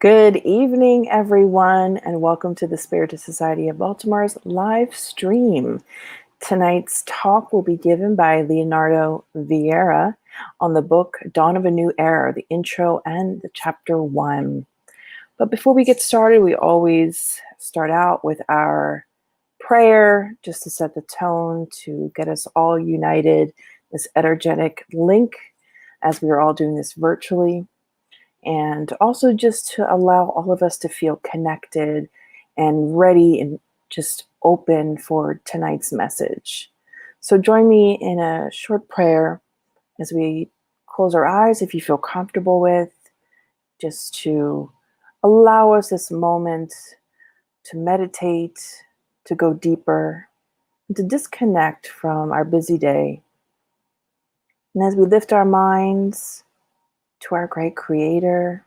Good evening, everyone, and welcome to the Spiritist Society of Baltimore's live stream. Tonight's talk will be given by Leonardo Vieira on the book Dawn of a New Era, the intro and the chapter 1. But before we get started, we always start out with our prayer just to set the tone, to get us all united, this energetic link as we are all doing this virtually. And also just to allow all of us to feel connected and ready and just open for tonight's message. So join me in a short prayer as we close our eyes, if you feel comfortable with, just to allow us this moment to meditate, to go deeper, and to disconnect from our busy day. And as we lift our minds to our great Creator,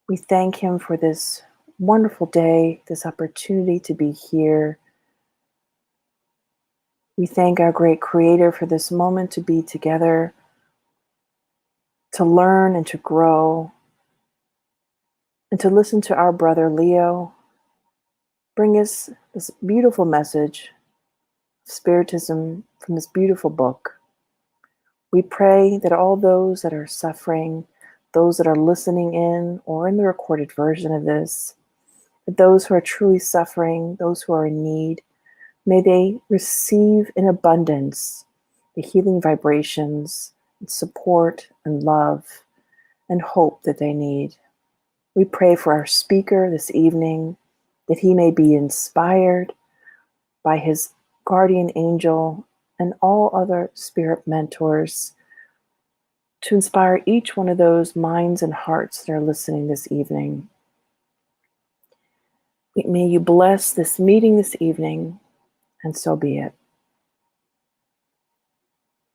we thank Him for this wonderful day, this opportunity to be here. We thank our great Creator for this moment to be together, to learn and to grow, and to listen to our brother Leo bring us this beautiful message of Spiritism from this beautiful book. We pray that all those that are suffering, those that are listening in or in the recorded version of this, that those who are truly suffering, those who are in need, may they receive in abundance the healing vibrations and support and love and hope that they need. We pray for our speaker this evening, that he may be inspired by his guardian angel and all other spirit mentors to inspire each one of those minds and hearts that are listening this evening. May you bless this meeting this evening, and so be it.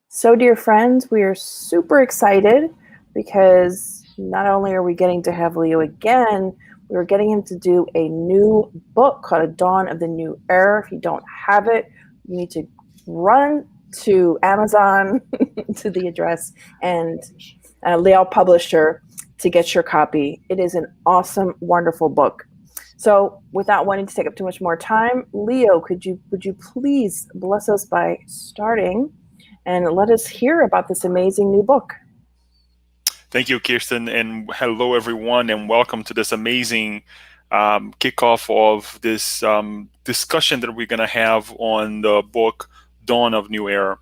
So, dear friends, we are super excited because not only are we getting to have Leo again, we're getting him to do a new book called A Dawn of the New Era. If you don't have it, you need to run to Amazon to the address and Leo Publisher to get your copy. It is an awesome, wonderful book. So without wanting to take up too much more time, Leo, would you please bless us by starting and let us hear about this amazing new book? Thank you, Kirsten, and hello, everyone, and welcome to this amazing kickoff of this discussion that we're going to have on the book Dawn of New Era.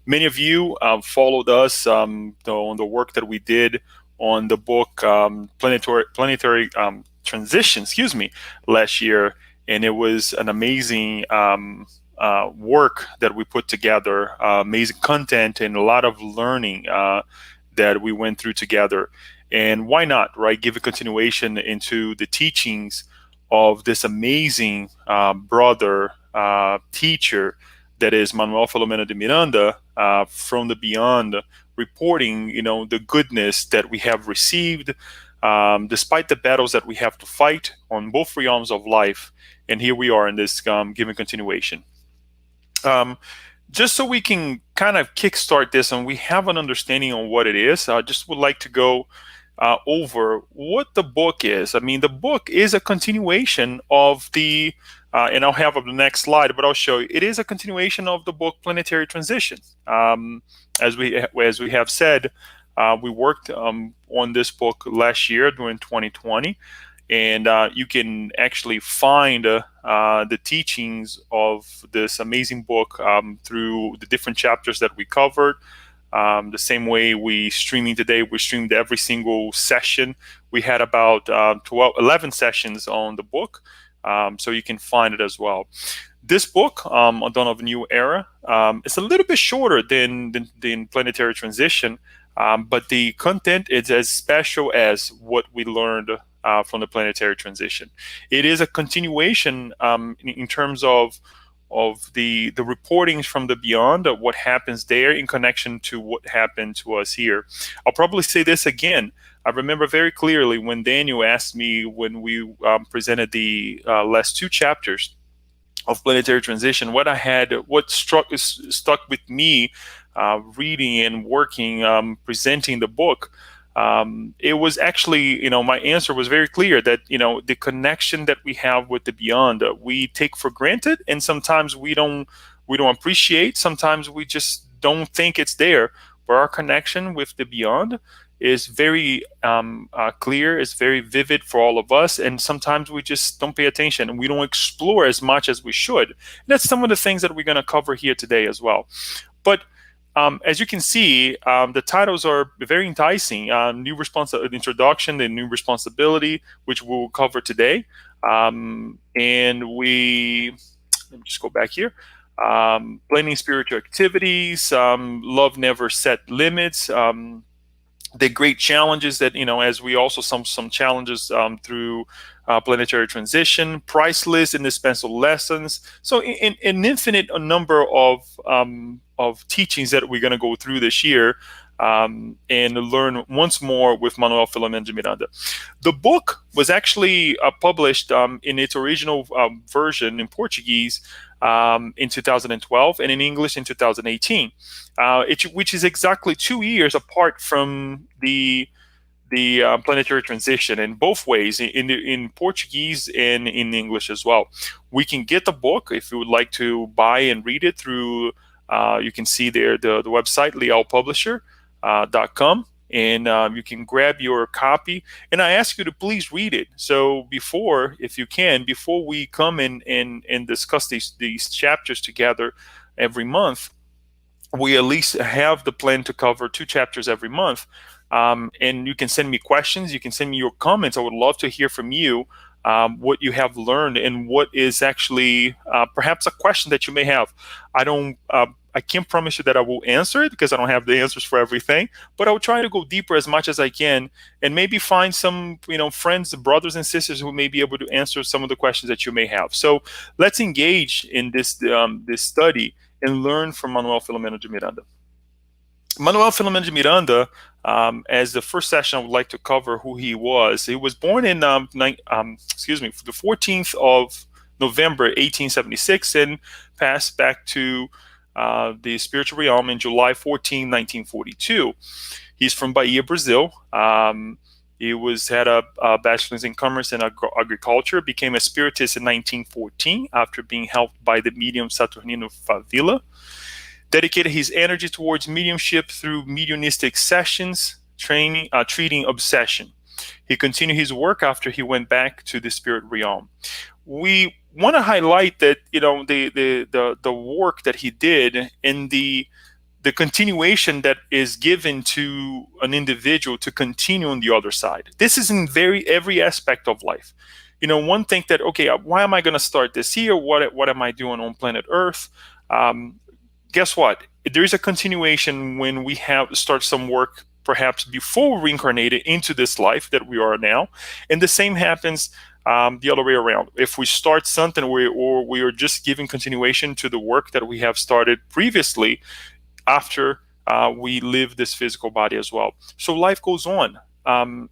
Many of you followed us on the work that we did on the book Planetary Transition, last year, and it was an amazing work that we put together, amazing content and a lot of learning that we went through together. And why not, right? Give a continuation into the teachings of this amazing brother teacher that is Manuel Miranda from the beyond, reporting, the goodness that we have received despite the battles that we have to fight on both realms of life. And here we are in this given continuation. Just so we can kind of kickstart this and we have an understanding on what it is, I just would like to go over what the book is. I mean, the book is a continuation of the, and I'll have the next slide, but I'll show you, it is a continuation of the book Planetary Transition. As we have said, we worked on this book last year during 2020. And you can actually find the teachings of this amazing book through the different chapters that we covered. The same way we streaming today, we streamed every single session. We had about 11 sessions on the book, so you can find it as well. This book, A Dawn of a New Era, is a little bit shorter than Planetary Transition, but the content is as special as what we learned from the Planetary Transition. It is a continuation in terms of the reportings from the beyond, of what happens there in connection to what happened to us here. I'll probably say this again. I remember very clearly when Daniel asked me when we presented the last two chapters of Planetary Transition, what stuck with me reading and working, presenting the book, it was actually, my answer was very clear that, the connection that we have with the beyond, we take for granted, and sometimes we don't appreciate. Sometimes we just don't think it's there. But our connection with the beyond is very clear, is very vivid for all of us, and sometimes we just don't pay attention and we don't explore as much as we should. And that's some of the things that we're going to cover here today as well. But as you can see, the titles are very enticing. Introduction, the new responsibility, which we'll cover today. And let me just go back here. Planning spiritual activities, love never set limits, the great challenges that, as we also some challenges through planetary transition, priceless indispensable lessons. So an infinite number of teachings that we're going to go through this year, and learn once more with Manuel Miranda. The book was actually published in its original version in Portuguese in 2012 and in English in 2018, which is exactly 2 years apart from the planetary transition, in both ways, in Portuguese and in English as well. We can get the book if you would like to buy and read it through. You can see there the website lealpublisher.com, and you can grab your copy. And I ask you to please read it. So before, if you can, before we come and discuss these chapters together every month, we at least have the plan to cover 2 chapters every month. And you can send me questions. You can send me your comments. I would love to hear from you, what you have learned and what is actually perhaps a question that you may have. I can't promise you that I will answer it because I don't have the answers for everything, but I will try to go deeper as much as I can and maybe find some, friends, brothers and sisters who may be able to answer some of the questions that you may have. So let's engage in this study and learn from Manuel Filomeno de Miranda. Manuel Filomeno de Miranda, as the first session, I would like to cover who he was. He was born in the 14th of November, 1876, and passed back to the spiritual realm in July 14, 1942. He's from Bahia, Brazil. He had a bachelor's in commerce and agriculture, became a spiritist in 1914 after being helped by the medium Saturnino Favila. Dedicated his energy towards mediumship through mediumistic sessions, treating obsession. He continued his work after he went back to the spirit realm. We want to highlight that, the work that he did and the continuation that is given to an individual to continue on the other side. This is in every aspect of life. One thing that, okay, why am I going to start this here? What am I doing on planet Earth? Guess what? There is a continuation when we start some work perhaps before we reincarnated into this life that we are now. And the same happens the other way around. If we start something or we are just giving continuation to the work that we have started previously after we live this physical body as well. So life goes on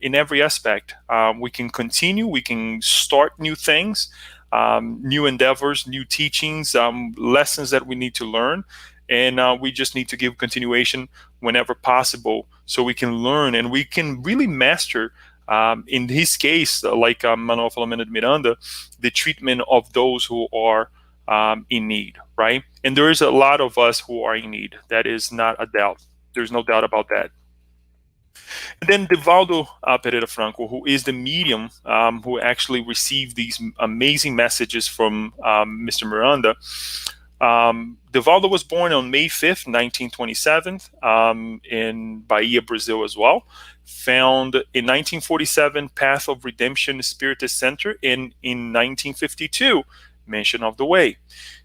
in every aspect. We can continue, we can start new things, new endeavors, new teachings, lessons that we need to learn. And we just need to give continuation whenever possible so we can learn and we can really master, in his case, like Manuel Filomeno de Miranda, the treatment of those who are in need, right? And there is a lot of us who are in need. That is not a doubt. There's no doubt about that. And then Divaldo Franco, who is the medium who actually received these amazing messages from Mr. Miranda. Divaldo was born on May 5th, 1927, in Bahia, Brazil as well. Found in 1947 Path of Redemption Spiritist Center, and in 1952 Mention of the Way.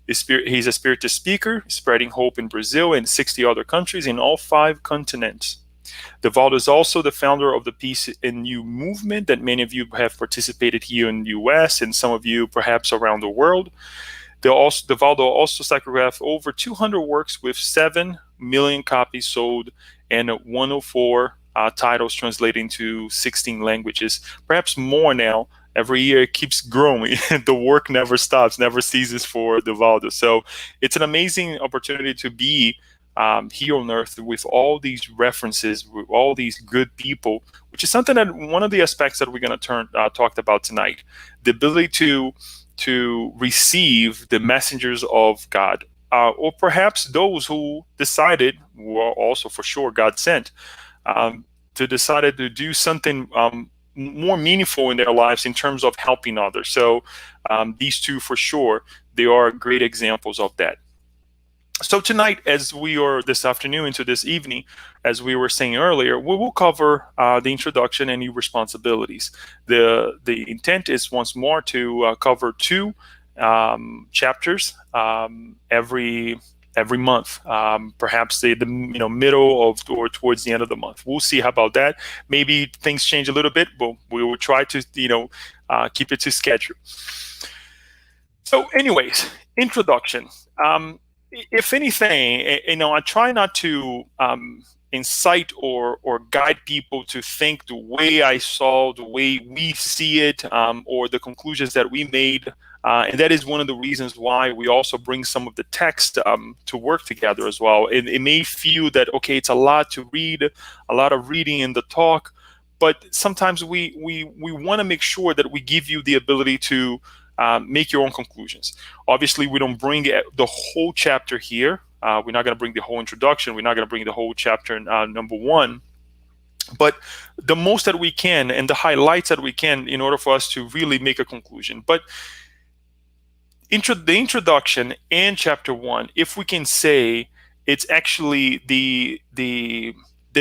He's a spiritist speaker, spreading hope in Brazil and 60 other countries in all 5 continents. Divaldo is also the founder of the Peace in You movement that many of you have participated here in the US and some of you perhaps around the world. Divaldo also psychographed over 200 works with 7 million copies sold and 104 titles translated into 16 languages, perhaps more now. Every year it keeps growing. The work never stops, never ceases for Divaldo. So it's an amazing opportunity to be here on Earth with all these references, with all these good people, which is something that one of the aspects that we're going to talk about tonight, the ability to receive the messengers of God, or perhaps those who decided, were also for sure God sent, um, to decided to do something more meaningful in their lives in terms of helping others. So these two for sure, they are great examples of that. So tonight, as we are this afternoon into this evening, as we were saying earlier, we will cover the introduction and new responsibilities. The intent is once more to cover two chapters every month, perhaps the middle of or towards the end of the month. We'll see how about that. Maybe things change a little bit, but we will try to keep it to schedule. So, anyways, introduction. If anything, I try not to incite or guide people to think the way I saw, the way we see it, or the conclusions that we made. And that is one of the reasons why we also bring some of the text to work together as well. It may feel that, okay, it's a lot to read, a lot of reading in the talk, but sometimes we want to make sure that we give you the ability to make your own conclusions. Obviously, we don't bring the whole chapter here. We're not going to bring the whole introduction. We're not going to bring the whole chapter number one. But the most that we can and the highlights that we can in order for us to really make a conclusion. But the introduction and chapter one, if we can say, it's actually the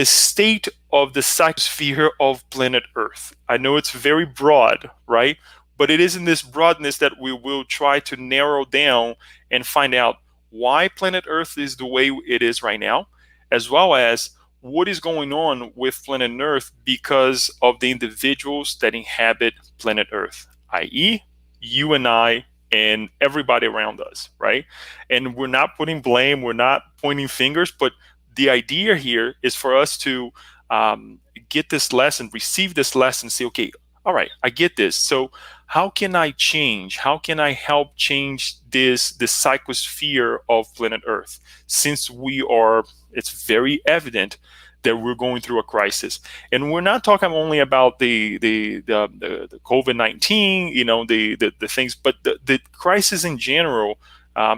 state of the psychosphere of planet Earth. I know it's very broad, right? But it is in this broadness that we will try to narrow down and find out why planet Earth is the way it is right now, as well as what is going on with planet Earth because of the individuals that inhabit planet Earth, i.e., you and I and everybody around us, right? And we're not putting blame, we're not pointing fingers, but the idea here is for us to get this lesson, receive this lesson, say, okay, all right, I get this. So how can I change? How can I help change this psychosphere of planet Earth? Since it's very evident that we're going through a crisis, and we're not talking only about the COVID-19, the things, but the crisis in general,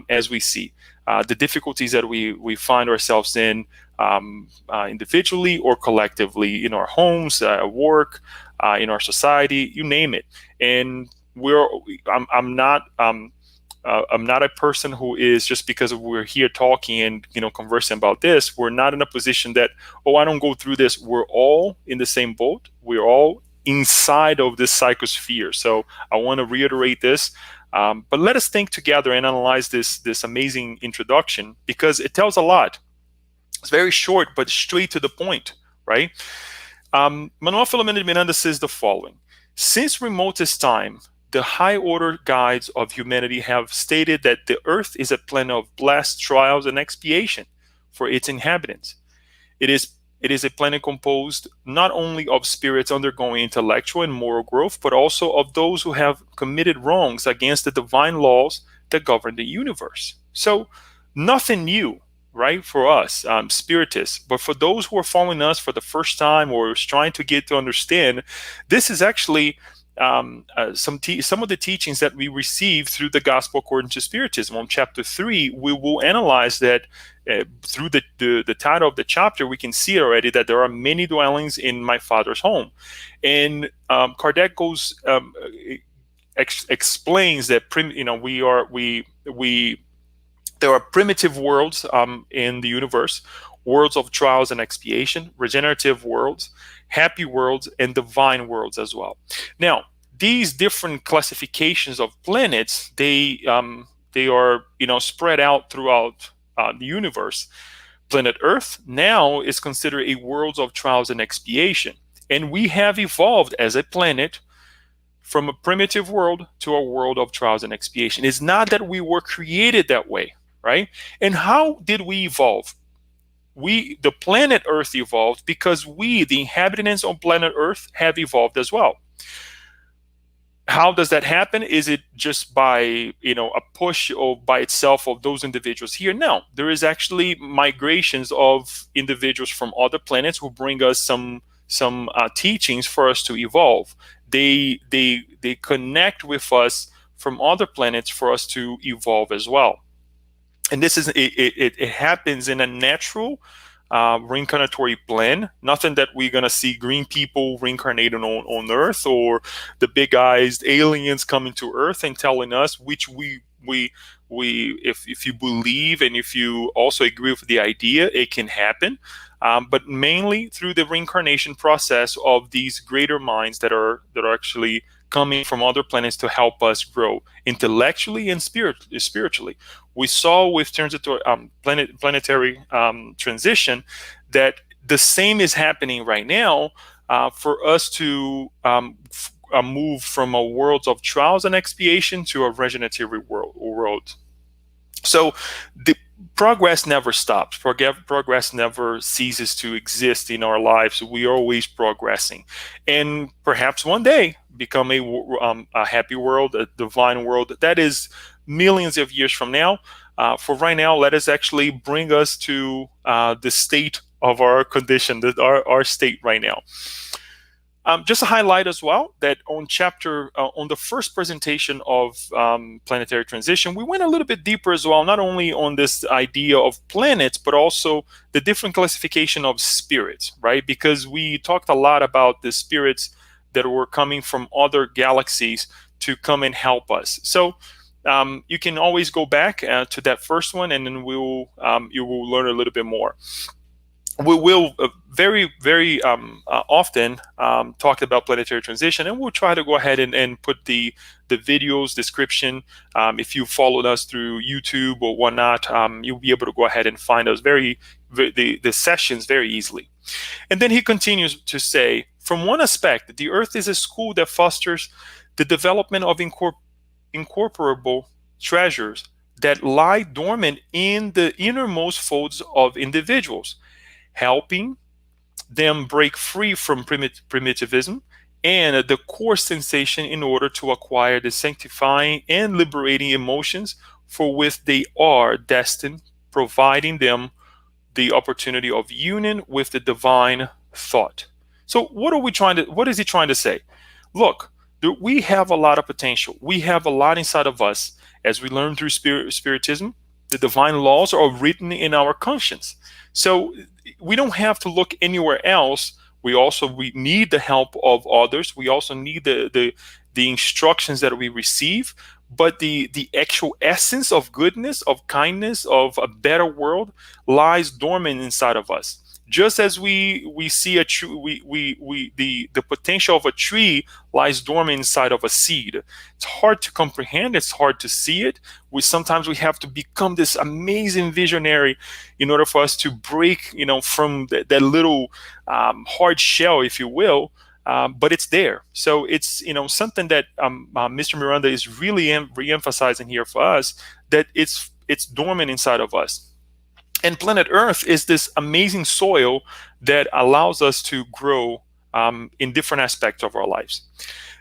as we see the difficulties that we find ourselves in, individually or collectively, in our homes, at work, in our society, you name it. And I'm not a person who is, just because we're here talking and conversing about this, we're not in a position that, oh, I don't go through this. We're all in the same boat. We're all inside of this psychosphere. So I want to reiterate this. But let us think together and analyze this amazing introduction, because it tells a lot. It's very short, but straight to the point, right? Manuel Miranda says the following: since remotest time, the high order guides of humanity have stated that the earth is a planet of blessed trials and expiation for its inhabitants. It is a planet composed not only of spirits undergoing intellectual and moral growth, but also of those who have committed wrongs against the divine laws that govern the universe. So nothing new, right, for us spiritists, but for those who are following us for the first time or trying to get to understand, this is actually some of the teachings that we receive through the Gospel according to Spiritism. On chapter 3, we will analyze that through the title of the chapter. We can see already that there are many dwellings in my Father's home, and Kardec goes explains that there are primitive worlds in the universe, worlds of trials and expiation, regenerative worlds, happy worlds, and divine worlds as well. Now, these different classifications of planets, they are spread out throughout the universe. Planet Earth now is considered a world of trials and expiation, and we have evolved as a planet from a primitive world to a world of trials and expiation. It's not that we were created that way, right? And how did we evolve? The planet Earth evolved because we, the inhabitants on planet Earth, have evolved as well. How does that happen? Is it just by a push or by itself of those individuals here? No, there is actually migrations of individuals from other planets who bring us some teachings for us to evolve. They connect with us from other planets for us to evolve as well. And this is it happens in a natural reincarnatory plan. Nothing that we're gonna see green people reincarnating on Earth, or the big eyes aliens coming to Earth and telling us, which we if you believe and if you also agree with the idea, it can happen. But mainly through the reincarnation process of these greater minds that are actually coming from other planets to help us grow intellectually and spiritually. We saw with transitory planetary transition that the same is happening right now for us to move from a world of trials and expiation to a regenerative world. So the progress never stops. Progress never ceases to exist in our lives. We are always progressing, and perhaps one day become a happy world, a divine world. That is millions of years from now. For right now, let us actually bring us to the state of our condition, our state right now. Just to highlight as well that on the first presentation of planetary transition, we went a little bit deeper as well, not only on this idea of planets, but also the different classification of spirits, right? Because we talked a lot about the spirits that were coming from other galaxies to come and help us. So you can always go back to that first one, and then you will learn a little bit more. We will very often talk about planetary transition, and we'll try to go ahead and put the videos description. If you followed us through YouTube or whatnot, you'll be able to go ahead and find us the sessions very easily. And then he continues to say, from one aspect, the Earth is a school that fosters the development of incorporable treasures that lie dormant in the innermost folds of individuals, helping them break free from primitivism and the core sensation in order to acquire the sanctifying and liberating emotions for which they are destined, providing them the opportunity of union with the divine thought. So what is he trying to say? Look, we have a lot of potential. We have a lot inside of us. As we learn through spiritism, the divine laws are written in our conscience. So we don't have to look anywhere else. We need the help of others. We also need the instructions that we receive. But the actual essence of goodness, of kindness, of a better world lies dormant inside of us. Just as we see a tree, the potential of a tree lies dormant inside of a seed. It's hard to comprehend. It's hard to see it. Sometimes we have to become this amazing visionary in order for us to break, from that little hard shell, if you will. But it's there. So it's something that Mr. Miranda is really re-emphasizing here for us, that it's dormant inside of us. And planet Earth is this amazing soil that allows us to grow in different aspects of our lives.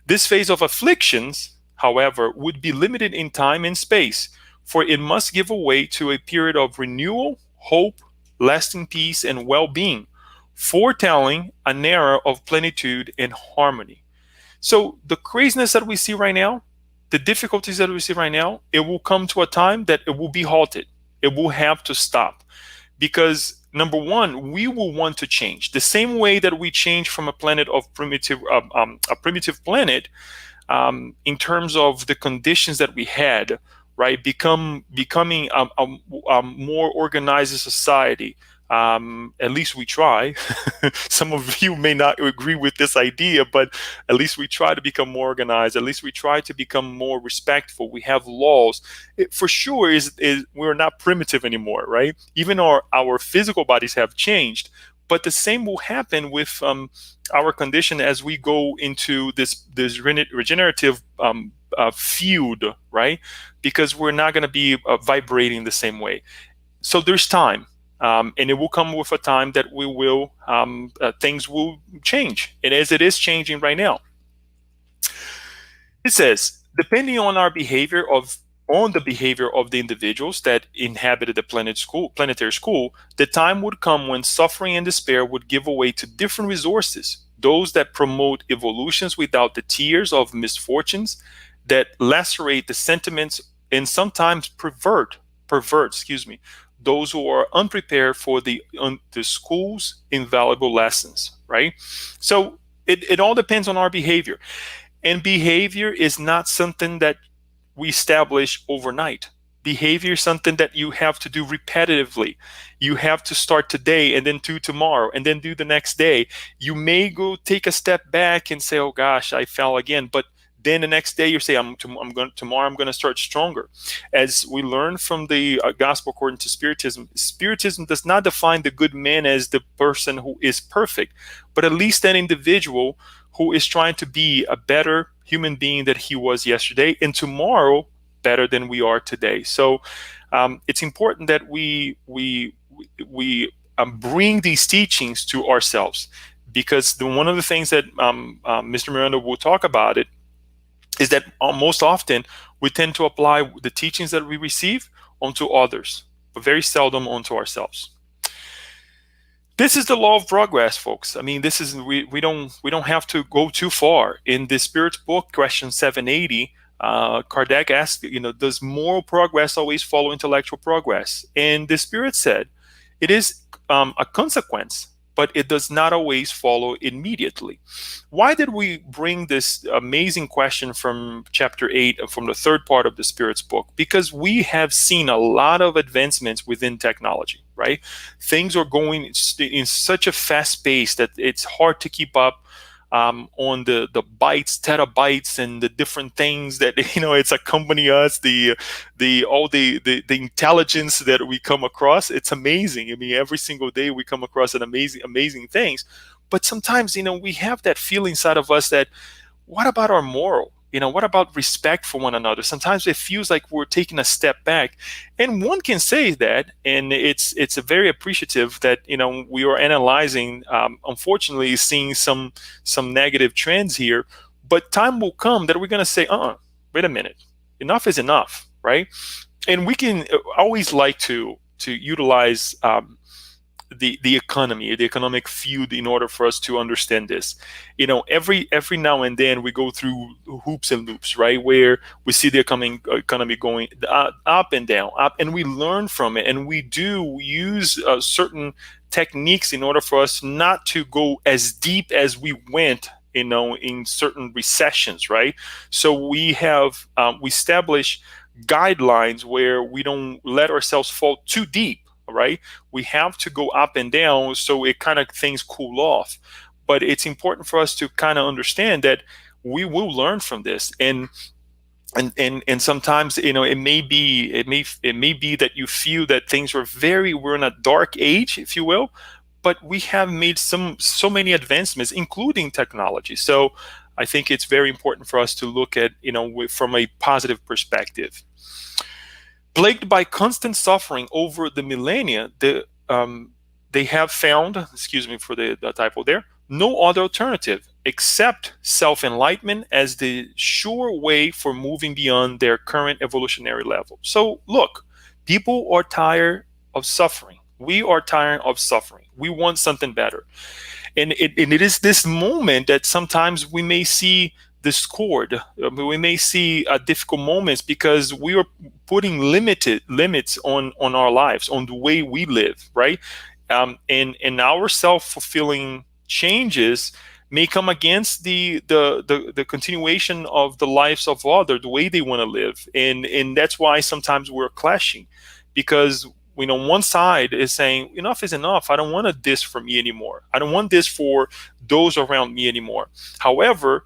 This phase of afflictions, however, would be limited in time and space, for it must give way to a period of renewal, hope, lasting peace, and well-being, foretelling an era of plenitude and harmony. So the craziness that we see right now, the difficulties that we see right now, it will come to a time that it will be halted. It will have to stop. Because number one, we will want to change the same way that we change from a planet of a primitive planet, in terms of the conditions that we had, right? Becoming a more organized society. At least we try. Some of you may not agree with this idea, but at least we try to become more organized. At least we try to become more respectful. We have laws. It for sure is we're not primitive anymore, right? Even our physical bodies have changed, but the same will happen with our condition as we go into this regenerative field, right? Because we're not going to be vibrating the same way. So there's time. And it will come with a time that things will change, and as it is changing right now. It says, depending on our behavior of on the behavior of the individuals that inhabited the planetary school, the time would come when suffering and despair would give way to different resources. Those that promote evolutions without the tears of misfortunes, that lacerate the sentiments and sometimes pervert, those who are unprepared for the school's invaluable lessons. Right. So it all depends on our behavior. And behavior is not something that we establish overnight. Behavior is something that you have to do repetitively. You have to start today and then do tomorrow and then do the next day. You may go take a step back and say, "Oh gosh, I fell again," but then the next day you say, tomorrow I'm going to start stronger." As we learn from the Gospel according to Spiritism, Spiritism does not define the good man as the person who is perfect, but at least an individual who is trying to be a better human being that he was yesterday, and tomorrow better than we are today. So it's important that we bring these teachings to ourselves, because one of the things that Mr. Miranda will talk about it is that most often we tend to apply the teachings that we receive onto others, but very seldom onto ourselves. This is the law of progress, folks. I mean, this is we don't have to go too far. In the Spirit's book, question 780, Kardec asked, does moral progress always follow intellectual progress? And the Spirit said, it is a consequence, but it does not always follow immediately. Why did we bring this amazing question from chapter 8, from the third part of the Spirit's book? Because we have seen a lot of advancements within technology, right? Things are going in such a fast pace that it's hard to keep up on the bytes, terabytes, and the different things that it's accompany us, the intelligence that we come across. It's amazing. I mean, every single day we come across an amazing things. But sometimes we have that feeling inside of us that, what about our moral? What about respect for one another? Sometimes it feels like we're taking a step back, and one can say that, and it's a very appreciative that we are analyzing. Unfortunately, seeing some negative trends here, but time will come that we're going to say, wait a minute, enough is enough, right? And we can always like to utilize the economy, the economic field, in order for us to understand this. Every now and then we go through hoops and loops, right, where we see the economy going up and down, up, and we learn from it, and we do use certain techniques in order for us not to go as deep as we went in certain recessions, right? So we have we establish guidelines where we don't let ourselves fall too deep. Right, we have to go up and down so it kind of things cool off. But it's important for us to kind of understand that we will learn from this, and sometimes it may be that you feel that things we're in a dark age, if you will, but we have made so many advancements, including technology. So I think it's very important for us to look at from a positive perspective. Plagued by constant suffering over the millennia, they have found, excuse me for the typo there, no other alternative except self-enlightenment as the sure way for moving beyond their current evolutionary level. So look, people are tired of suffering. We are tired of suffering. We want something better. And it is this moment that sometimes we may see discord. We may see difficult moments because we are putting limits on our lives, on the way we live, right? And our self-fulfilling changes may come against the continuation of the lives of others, the way they want to live, and that's why sometimes we're clashing, because one side is saying enough is enough. I don't want this for me anymore. I don't want this for those around me anymore. However,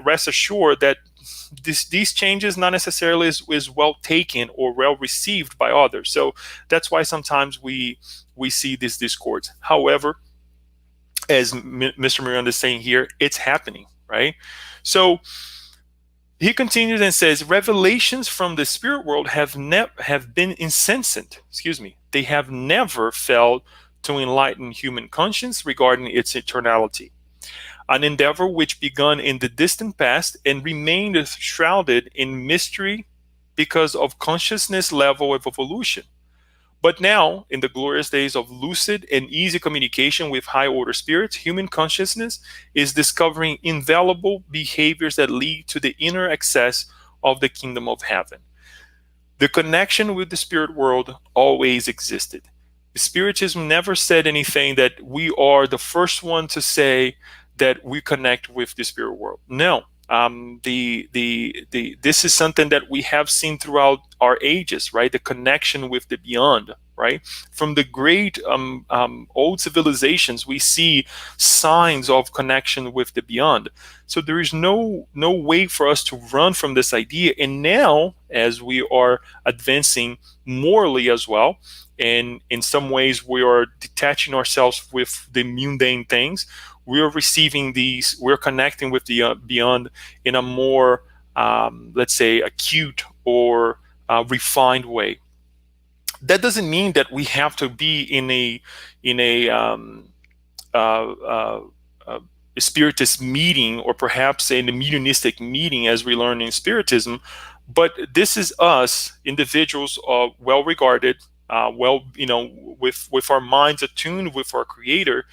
rest assured that these changes not necessarily is well taken or well received by others. So that's why sometimes we see these discords. However, as Mr. Miranda is saying here, it's happening, right? So he continues and says, revelations from the spirit world have been insensate. Excuse me. They have never failed to enlighten human conscience regarding its eternality. an endeavor which began in the distant past and remained shrouded in mystery because of consciousness level of evolution. But now, in the glorious days of lucid and easy communication with high order spirits, human consciousness is discovering invaluable behaviors that lead to the inner access of the kingdom of heaven. The connection with the spirit world always existed. Spiritism never said anything that we are the first one to say that we connect with the spirit world. No, this is something that we have seen throughout our ages, right? The connection with the beyond, right? From the great old civilizations, we see signs of connection with the beyond. So there is no way for us to run from this idea. And now, as we are advancing morally as well, and in some ways we are detaching ourselves with the mundane things, we're receiving these, we're connecting with the beyond in a more, let's say, acute or refined way. That doesn't mean that we have to be in a spiritist meeting, or perhaps in a mediumistic meeting as we learn in spiritism, but this is us, individuals, well regarded, with our minds attuned with our Creator,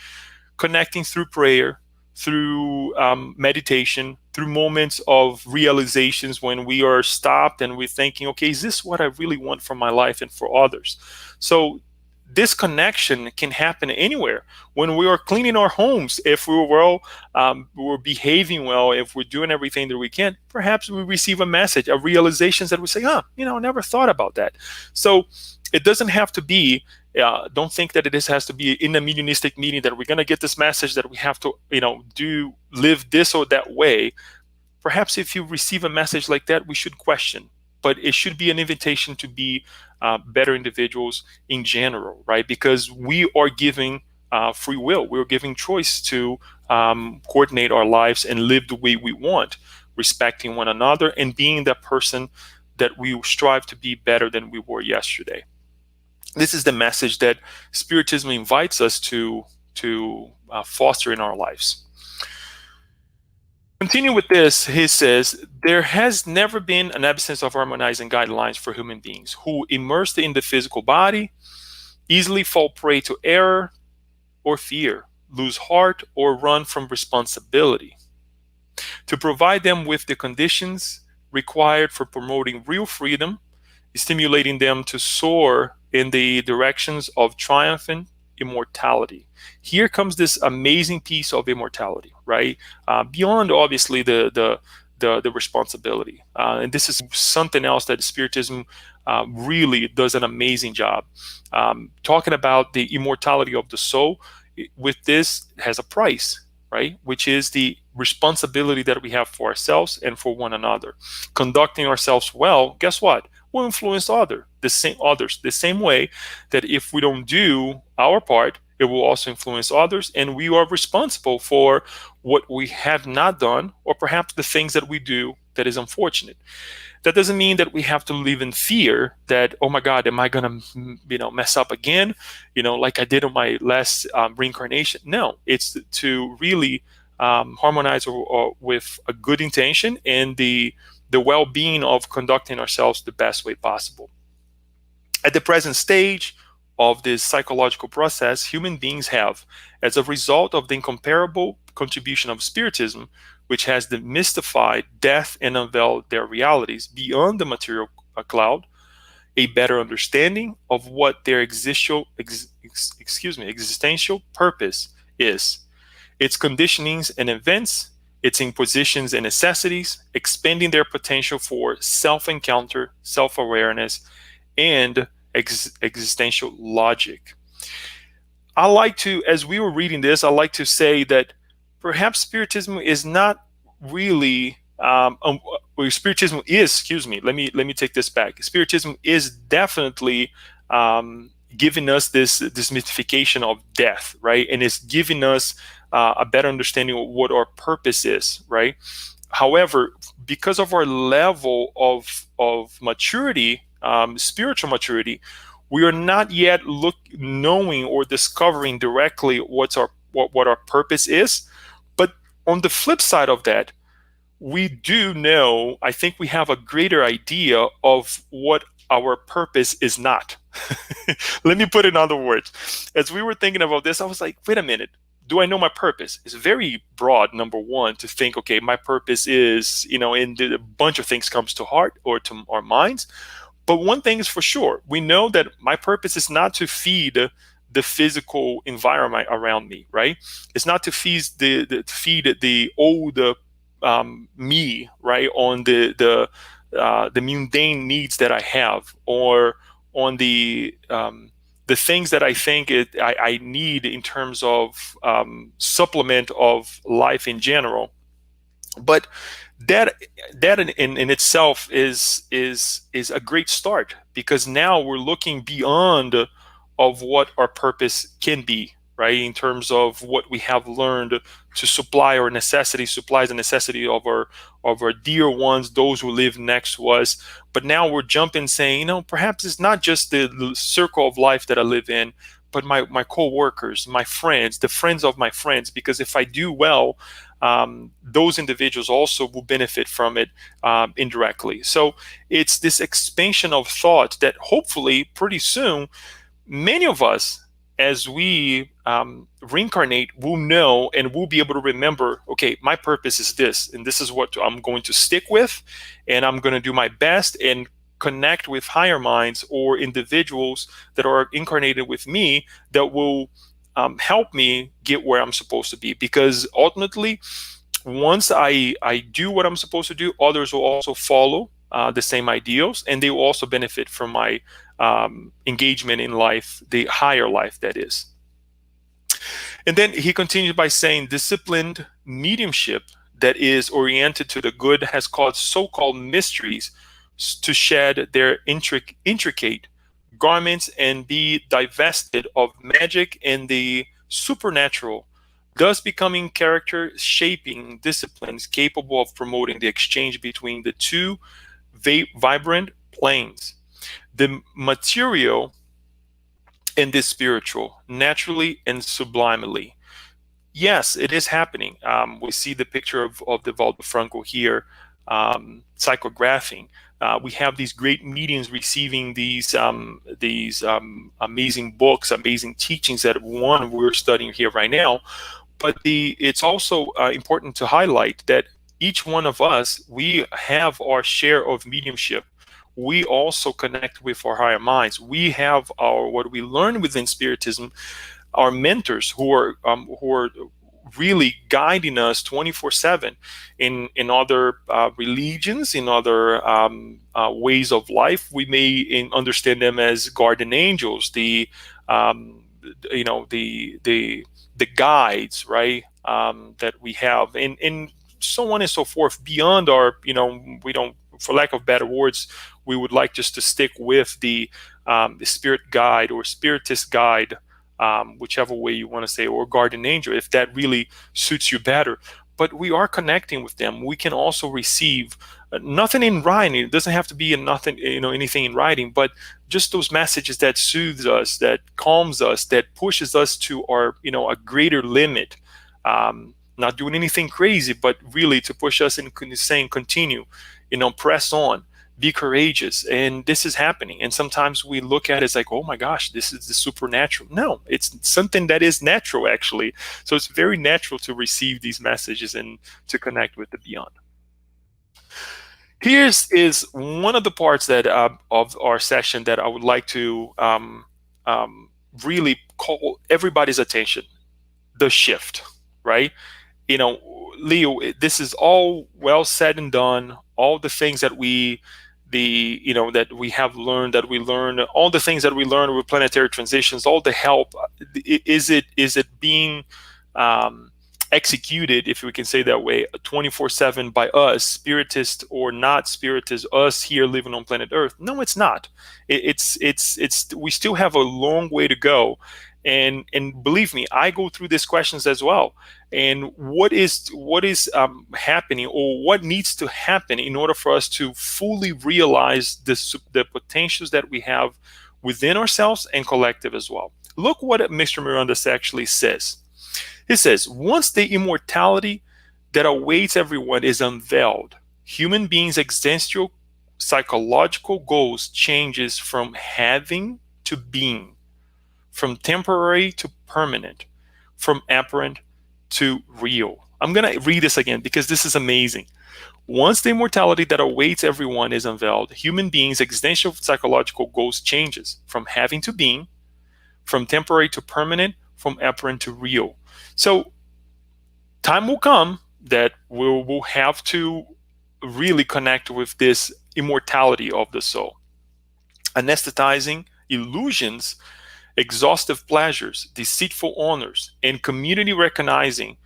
connecting through prayer, through meditation, through moments of realizations when we are stopped and we're thinking, okay, is this what I really want for my life and for others? So this connection can happen anywhere. When we are cleaning our homes, if we were well, we're behaving well, if we're doing everything that we can, perhaps we receive a message, a realization that we say, I never thought about that. So it doesn't have to be, don't think that it has to be in a mediumistic meeting that we're going to get this message that we have to, live this or that way. Perhaps if you receive a message like that, we should question, but it should be an invitation to be better individuals in general, right? Because we are giving free will. We're giving choice to coordinate our lives and live the way we want, respecting one another and being that person that we strive to be better than we were yesterday. This is the message that Spiritism invites us to foster in our lives. Continue with this, he says, there has never been an absence of harmonizing guidelines for human beings who, immersed in the physical body, easily fall prey to error or fear, lose heart, or run from responsibility. To provide them with the conditions required for promoting real freedom, stimulating them to soar in the directions of triumphant immortality. Here comes this amazing piece of immortality, right? Beyond obviously the responsibility, and this is something else that Spiritism really does an amazing job talking about the immortality of the soul. With this has a price, right? Which is the responsibility that we have for ourselves and for one another. Conducting ourselves well, guess what? We'll influence others the same way that if we don't do our part, it will also influence others, and we are responsible for what we have not done, or perhaps the things that we do that is unfortunate. That doesn't mean that we have to live in fear that, oh my God, am I gonna mess up again, like I did on my last reincarnation. No, it's to really harmonize or with a good intention and the well-being of conducting ourselves the best way possible. At the present stage of this psychological process, human beings have, as a result of the incomparable contribution of Spiritism, which has demystified death and unveiled their realities beyond the material cloud, a better understanding of what their existential purpose is, its conditionings and events, its impositions and necessities, expanding their potential for self-encounter, self-awareness, and existential logic. I like to, as we were reading this, I like to say that perhaps Spiritism is not really, Spiritism is, let me take this back. Spiritism is definitely giving us this mystification of death, right? And it's giving us a better understanding of what our purpose is, right? However, because of our level of maturity, spiritual maturity, we are not yet knowing or discovering directly what our purpose is. But on the flip side of that, we do know, I think we have a greater idea of what our purpose is not. Let me put it in other words. As we were thinking about this, I was like, wait a minute. Do I know my purpose? It's very broad, number one, to think, okay, my purpose is, and a bunch of things comes to heart or to our minds. But one thing is for sure, we know that my purpose is not to feed the physical environment around me, right? It's not to feed the old me, right, on the mundane needs that I have, or on the things that I think I need in terms of supplement of life in general. But that in itself is a great start, because now we're looking beyond of what our purpose can be, right, in terms of what we have learned to supply our necessity, supplies the necessity of our dear ones, those who live next to us. But now we're jumping, saying, perhaps it's not just the circle of life that I live in, but my co-workers, my friends, the friends of my friends, because if I do well, those individuals also will benefit from it indirectly. So it's this expansion of thought that hopefully pretty soon, many of us, as we reincarnate, will know and will be able to remember, okay, my purpose is this, and this is what I'm going to stick with, and I'm going to do my best and connect with higher minds or individuals that are incarnated with me that will help me get where I'm supposed to be. Because ultimately, once I do what I'm supposed to do, others will also follow the same ideals, and they will also benefit from my engagement in life, the higher life, that is. And then he continues by saying, disciplined mediumship that is oriented to the good has caused so-called mysteries to shed their intricate garments and be divested of magic and the supernatural, thus becoming character shaping disciplines capable of promoting the exchange between the two vibrant planes, the material and the spiritual, naturally and sublimely. Yes, it is happening. We see the picture of Divaldo Franco here, psychographing. We have these great mediums receiving these amazing books, amazing teachings that one we're studying here right now. But it's also important to highlight that each one of us, we have our share of mediumship. We also connect with our higher minds. We have what we learn within Spiritism, our mentors who are really guiding us 24/7 in other religions, in other ways of life. We may understand them as guardian angels, the guides, right, that we have, and so on and so forth, beyond our, we don't, for lack of better words, we would like just to stick with the spirit guide or spiritist guide, whichever way you want to say, or guardian angel, if that really suits you better. But we are connecting with them. We can also receive nothing in writing. It doesn't have to be anything in writing, but just those messages that soothes us, that calms us, that pushes us to our, a greater limit. Not doing anything crazy, but really to push us and saying, continue, press on, be courageous. And this is happening. And sometimes we look at it as like, oh my gosh, this is the supernatural. No, it's something that is natural, actually. So it's very natural to receive these messages and to connect with the beyond. Here's is one of the parts that of our session that I would like to really call everybody's attention: the shift, right? Leo, this is all well said and done. All the things that we have learned, that we learn, all the things that we learn with planetary transitions, all the help, is it being executed, if we can say that way, 24/7 by us, spiritist or not spiritist, us here living on planet Earth? No, it's not. It's we still have a long way to go. And believe me, I go through these questions as well. And what is happening, or what needs to happen in order for us to fully realize the potentials that we have within ourselves and collective as well? Look what Mr. Miranda actually says. He says, once the immortality that awaits everyone is unveiled. Human beings' existential psychological goals changes from having to being, from temporary to permanent, from apparent to real. I'm going to read this again because this is amazing. Once the immortality that awaits everyone is unveiled, human beings' existential psychological goals changes from having to being, from temporary to permanent, from apparent to real. So time will come that we'll have to really connect with this immortality of the soul. Anesthetizing illusions, exhaustive pleasures, deceitful honors, and the community recognizing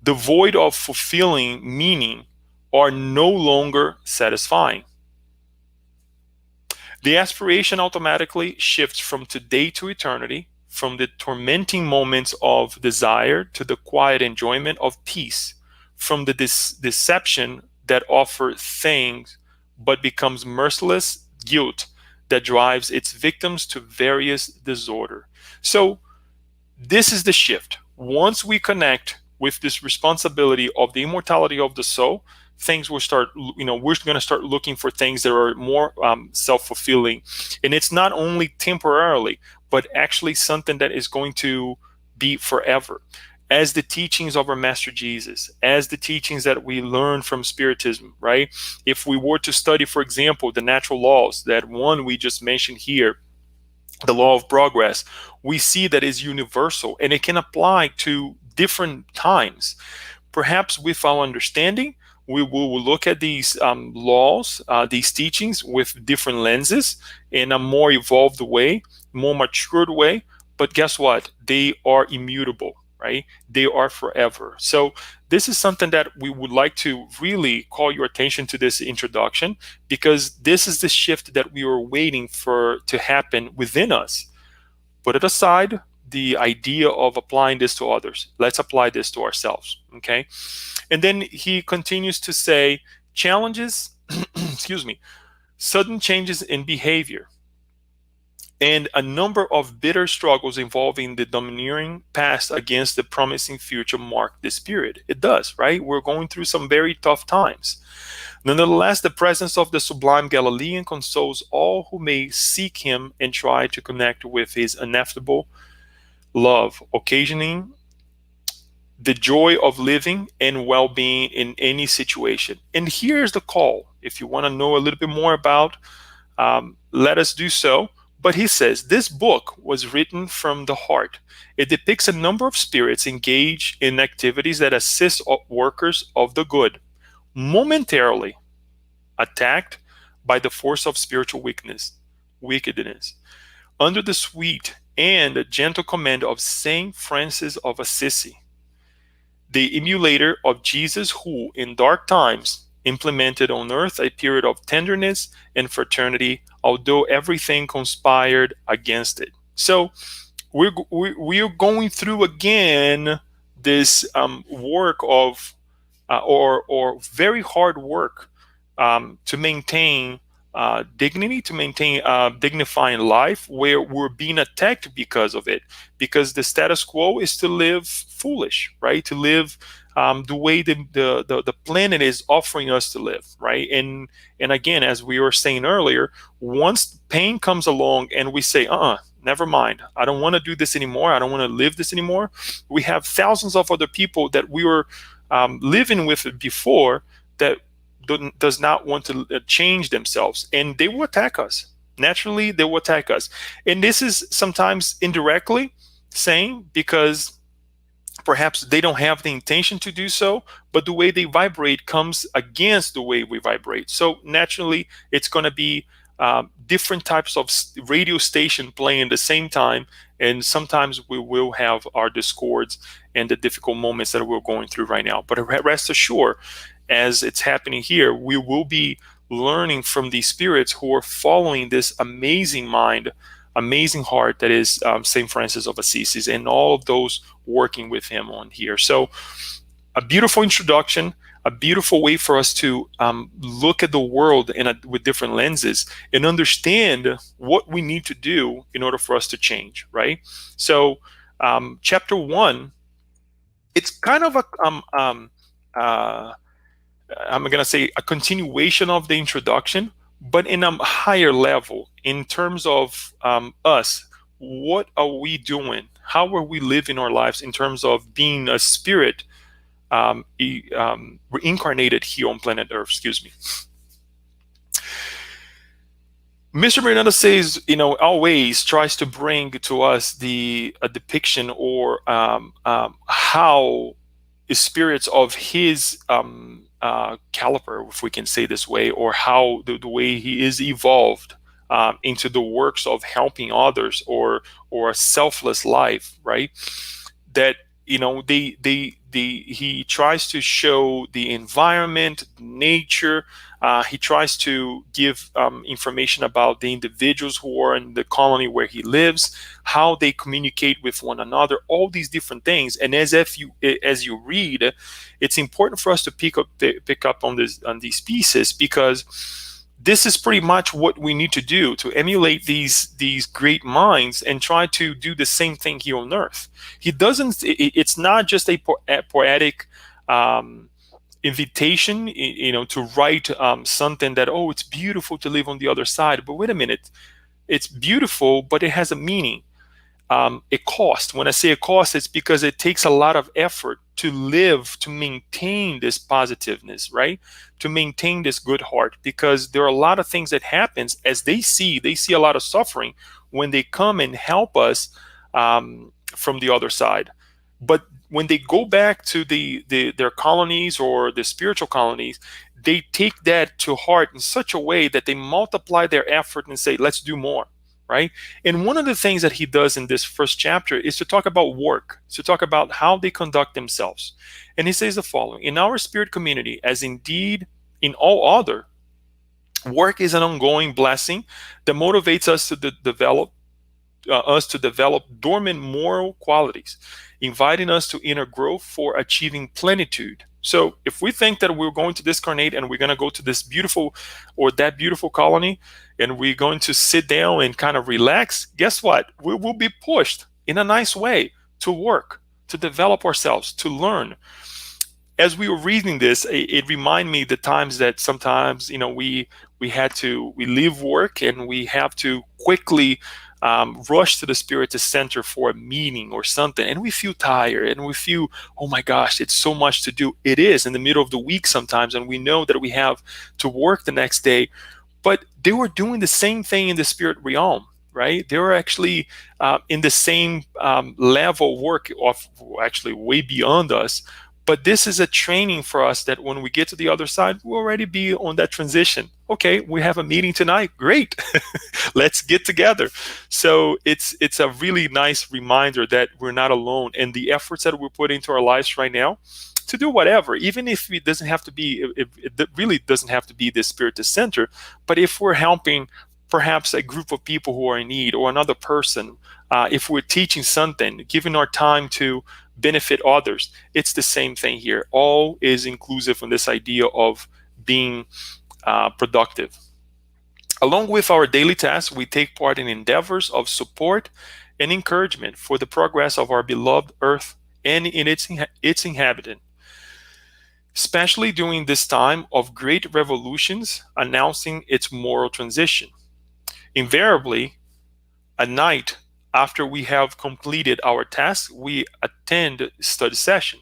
the void of fulfilling meaning are no longer satisfying. The aspiration automatically shifts from today to eternity, from the tormenting moments of desire to the quiet enjoyment of peace, from the deception that offers things but becomes merciless guilt that drives its victims to various disorder. So this is the shift. Once we connect with this responsibility of the immortality of the soul, things will start, we're going to start looking for things that are more self-fulfilling. And it's not only temporarily, but actually something that is going to be forever. As the teachings of our Master Jesus, as the teachings that we learn from Spiritism, right? If we were to study, for example, the natural laws, that one we just mentioned here, the law of progress, we see that is universal and it can apply to different times. Perhaps with our understanding, we will look at these laws, these teachings with different lenses in a more evolved way, more matured way. But guess what? They are immutable, right? They are forever. So this is something that we would like to really call your attention to this introduction, because this is the shift that we are waiting for to happen within us. Put it aside, the idea of applying this to others. Let's apply this to ourselves, okay? And then he continues to say, challenges, excuse me, sudden changes in behavior, and a number of bitter struggles involving the domineering past against the promising future mark this period. It does, right? We're going through some very tough times. Nonetheless, the presence of the sublime Galilean consoles all who may seek him and try to connect with his ineffable love, occasioning the joy of living and well-being in any situation. And here's the call. If you want to know a little bit more about, let us do so. But he says this book was written from the heart. It depicts a number of spirits engaged in activities that assist workers of the good, momentarily attacked by the force of spiritual wickedness, under the sweet and gentle command of Saint Francis of Assisi, the emulator of Jesus, who in dark times implemented on earth a period of tenderness and fraternity, although everything conspired against it. So we're going through again this work of or very hard work to maintain dignity, to maintain dignifying life, where we're being attacked because of it, because the status quo is to live foolish, right? To live the way the planet is offering us to live, right? And again, as we were saying earlier, once pain comes along and we say, never mind, I don't want to do this anymore, I don't want to live this anymore, we have thousands of other people that we were living with before that does not want to change themselves, and they will attack us. Naturally, they will attack us. And this is sometimes indirectly saying, because perhaps they don't have the intention to do so, but the way they vibrate comes against the way we vibrate. So naturally, it's going to be different types of radio station playing at the same time, and sometimes we will have our discords and the difficult moments that we're going through right now. But rest assured, as it's happening here, we will be learning from these spirits who are following this amazing mind, amazing heart that is St. Francis of Assisi, and all of those working with him on here. So a beautiful introduction, a beautiful way for us to look at the world with different lenses and understand what we need to do in order for us to change, right? So chapter 1 it's kind of a uh, I'm going to say a continuation of the introduction, but in a higher level in terms of us. What are we doing? How are we living our lives in terms of being a spirit reincarnated here on planet Earth? Excuse me. Mr. Miranda says, always tries to bring to us the a depiction or how spirits of his caliber, if we can say this way, or how the way he is evolved into the works of helping others or a selfless life, right? That he tries to show the environment, nature. He tries to give information about the individuals who are in the colony where he lives, how they communicate with one another, all these different things. And as you read, it's important for us to pick up on these pieces, because this is pretty much what we need to do to emulate these great minds and try to do the same thing here on Earth. He doesn't. It's not just a poetic invitation, to write something that, oh, it's beautiful to live on the other side. But wait a minute, it's beautiful, but it has a meaning, a cost. When I say a cost, it's because it takes a lot of effort to live, to maintain this positiveness, right? To maintain this good heart, because there are a lot of things that happens as they see a lot of suffering when they come and help us from the other side. But when they go back to their colonies or the spiritual colonies, they take that to heart in such a way that they multiply their effort and say, let's do more, right? And one of the things that he does in this first chapter is to talk about work, to talk about how they conduct themselves. And he says the following: in our spirit community, as indeed in all other, work is an ongoing blessing that motivates us to develop dormant moral qualities, inviting us to inner growth for achieving plenitude. So if we think that we're going to discarnate and we're going to go to this beautiful or that beautiful colony and we're going to sit down and kind of relax, guess what? We will be pushed in a nice way to work, to develop ourselves, to learn. As we were reading this, it reminded me the times that sometimes, we leave work and we have to quickly rush to the Spiritist Center for a meeting or something, and we feel tired and we feel, oh my gosh, it's so much to do. It is in the middle of the week sometimes, and we know that we have to work the next day. But they were doing the same thing in the spirit realm, right? They were actually in the same level of work, of actually way beyond us. But this is a training for us that when we get to the other side, we'll already be on that transition. Okay, we have a meeting tonight. Great. Let's get together. So it's a really nice reminder that we're not alone, and the efforts that we put into our lives right now to do whatever, even if it doesn't have to be, it really doesn't have to be the Spiritist Center, but if we're helping perhaps a group of people who are in need or another person, if we're teaching something, giving our time to benefit others, it's the same thing here. All is inclusive in this idea of being productive. Along with our daily tasks, we take part in endeavors of support and encouragement for the progress of our beloved Earth and in its inhabitant, especially during this time of great revolutions announcing its moral transition. Invariably, at night, after we have completed our task, we attend study session,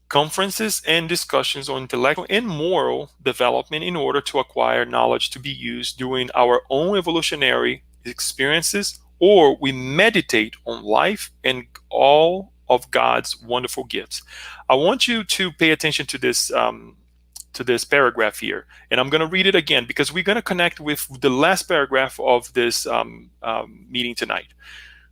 conferences, and discussions on intellectual and moral development in order to acquire knowledge to be used during our own evolutionary experiences, or we meditate on life and all of God's wonderful gifts. I want you to pay attention to this paragraph here, and I'm going to read it again because we're going to connect with the last paragraph of this meeting tonight.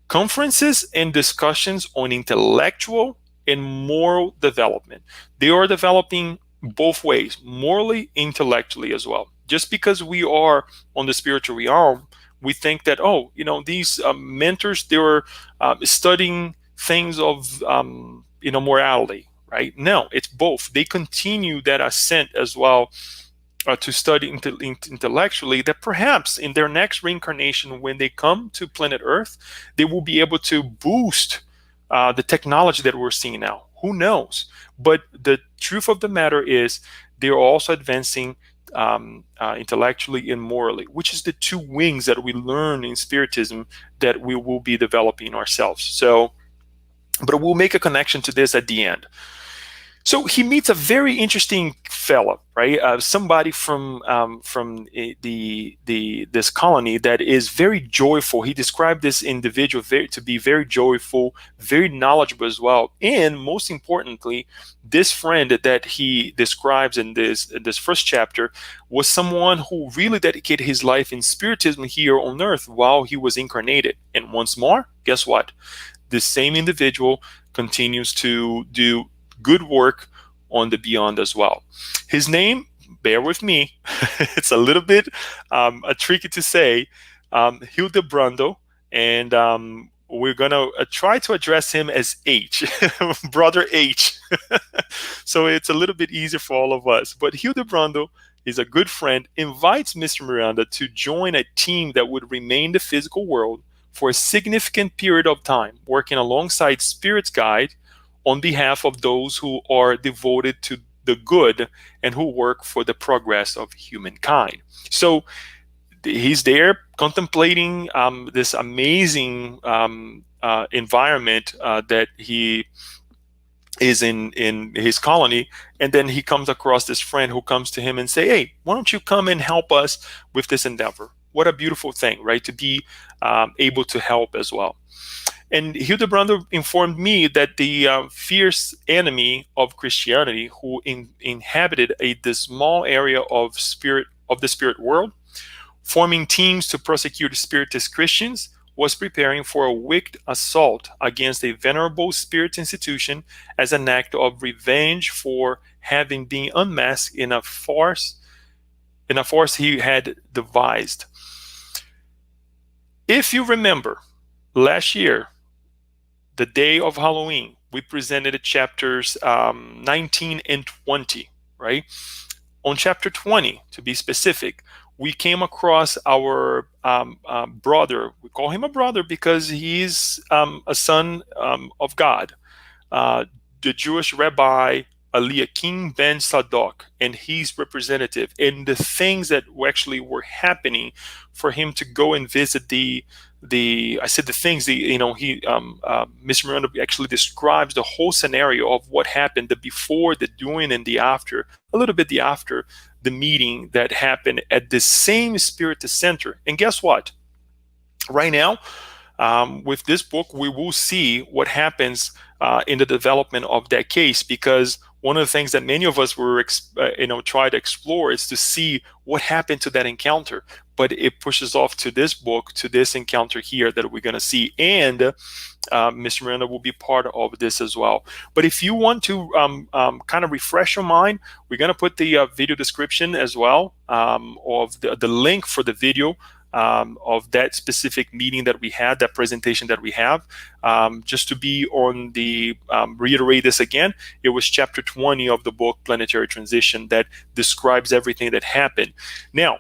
Conferences and discussions on intellectual and moral development. They are developing both ways, morally, intellectually as well. Just because we are on the spiritual realm, we think that, these mentors, they were studying things of, morality, right? No, it's both. They continue that ascent as well to study intellectually, that perhaps in their next reincarnation, when they come to planet Earth, they will be able to boost the technology that we're seeing now. Who knows? But the truth of the matter is, they're also advancing intellectually and morally, which is the two wings that we learn in Spiritism that we will be developing ourselves. So, but we'll make a connection to this at the end. So he meets a very interesting fella, right? Somebody from the this colony that is very joyful. He described this individual to be very joyful, very knowledgeable as well, and most importantly, this friend that he describes in this first chapter was someone who really dedicated his life in Spiritism here on Earth while he was incarnated. And once more, guess what? This same individual continues to do good work on the beyond as well. His name, bear with me, it's a little bit tricky to say, Hildebrando, and we're going to try to address him as H, Brother H. So it's a little bit easier for all of us. But Hildebrando is a good friend, invites Mr. Miranda to join a team that would remain in the physical world for a significant period of time, working alongside Spirit's guide on behalf of those who are devoted to the good and who work for the progress of humankind. So he's there contemplating this amazing environment that he is in his colony, and then he comes across this friend who comes to him and say, hey, why don't you come and help us with this endeavor? What a beautiful thing, right? To be able to help as well. And Hildebrando informed me that the fierce enemy of Christianity, who inhabited the small area of the spirit world, forming teams to prosecute Spiritist Christians, was preparing for a wicked assault against a venerable spirit institution as an act of revenge for having been unmasked in a farce he had devised. If you remember, last year, the day of Halloween, we presented chapters 19 and 20, right? On chapter 20, to be specific, we came across our brother. We call him a brother because he's a son of God, the Jewish rabbi Eliakim ben Sadok, and his representative, and the things that actually were happening for him to go and visit I said the things, Mr. Miranda actually describes the whole scenario of what happened, the before, the during, and the after, a little bit the after the meeting that happened at the same Spiritist Center. And guess what? Right now, with this book, we will see what happens in the development of that case, because one of the things that many of us were, try to explore is to see what happened to that encounter. But it pushes off to this book, to this encounter here that we're going to see. And Mr. Miranda will be part of this as well. But if you want to kind of refresh your mind, we're going to put the video description as well of the link for the video of that specific meeting that we had, that presentation that we have. Just to be on the, reiterate this again, it was chapter 20 of the book, Planetary Transition, that describes everything that happened. Now,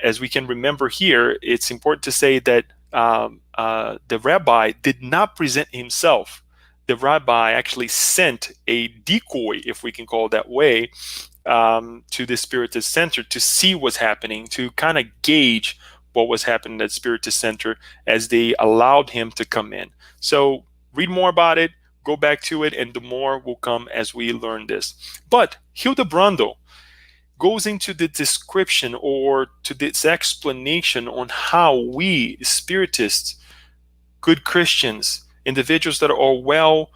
as we can remember here, it's important to say that the rabbi did not present himself. The rabbi actually sent a decoy, if we can call it that way, to the Spiritist Center to see what's happening, to kind of gauge what was happening at Spiritist Center as they allowed him to come in. So read more about it, go back to it, and the more will come as we learn this. But Hildebrando goes into the description or to this explanation on how we Spiritists, good Christians, individuals that are well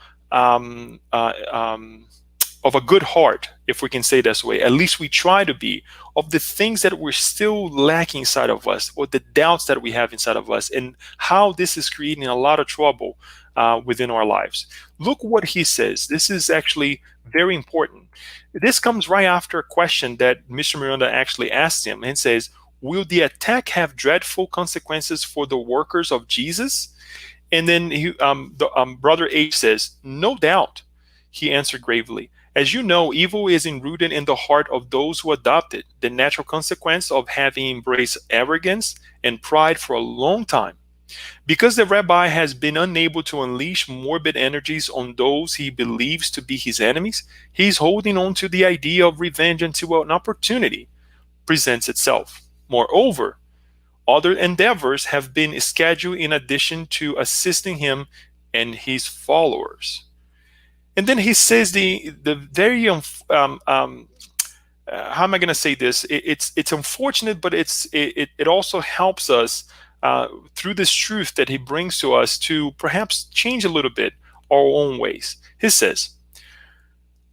of a good heart, if we can say this way, at least we try to be, of the things that we're still lacking inside of us, or the doubts that we have inside of us, and how this is creating a lot of trouble within our lives. Look what he says. This is actually very important. This comes right after a question that Mr. Miranda actually asked him, and says, will the attack have dreadful consequences for the workers of Jesus? And then Brother H says, no doubt. He answered gravely, as you know, evil is enrooted in the heart of those who adopt it, the natural consequence of having embraced arrogance and pride for a long time. Because the rabbi has been unable to unleash morbid energies on those he believes to be his enemies, he's holding on to the idea of revenge until an opportunity presents itself. Moreover, other endeavors have been scheduled in addition to assisting him and his followers. And then he says the very how am I going to say this? It's unfortunate, but it also helps us through this truth that he brings to us to perhaps change a little bit our own ways. He says,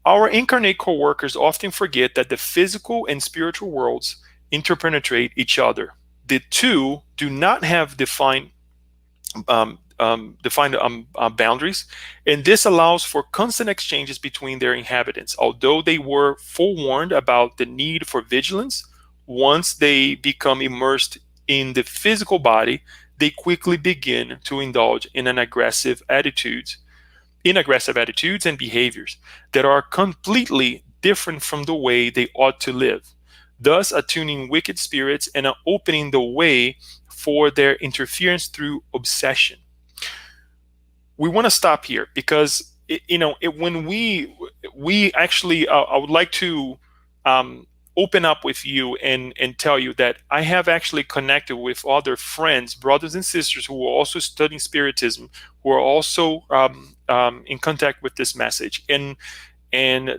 our incarnate co-workers often forget that the physical and spiritual worlds interpenetrate each other. The two do not have defined boundaries, and this allows for constant exchanges between their inhabitants. Although they were forewarned about the need for vigilance, once they become immersed in the physical body, they quickly begin to indulge in aggressive attitudes and behaviors that are completely different from the way they ought to live, thus attuning wicked spirits and opening the way for their interference through obsession. We want to stop here because when we actually I would like to open up with you and tell you that I have actually connected with other friends, brothers and sisters who are also studying spiritism, who are also in contact with this message. And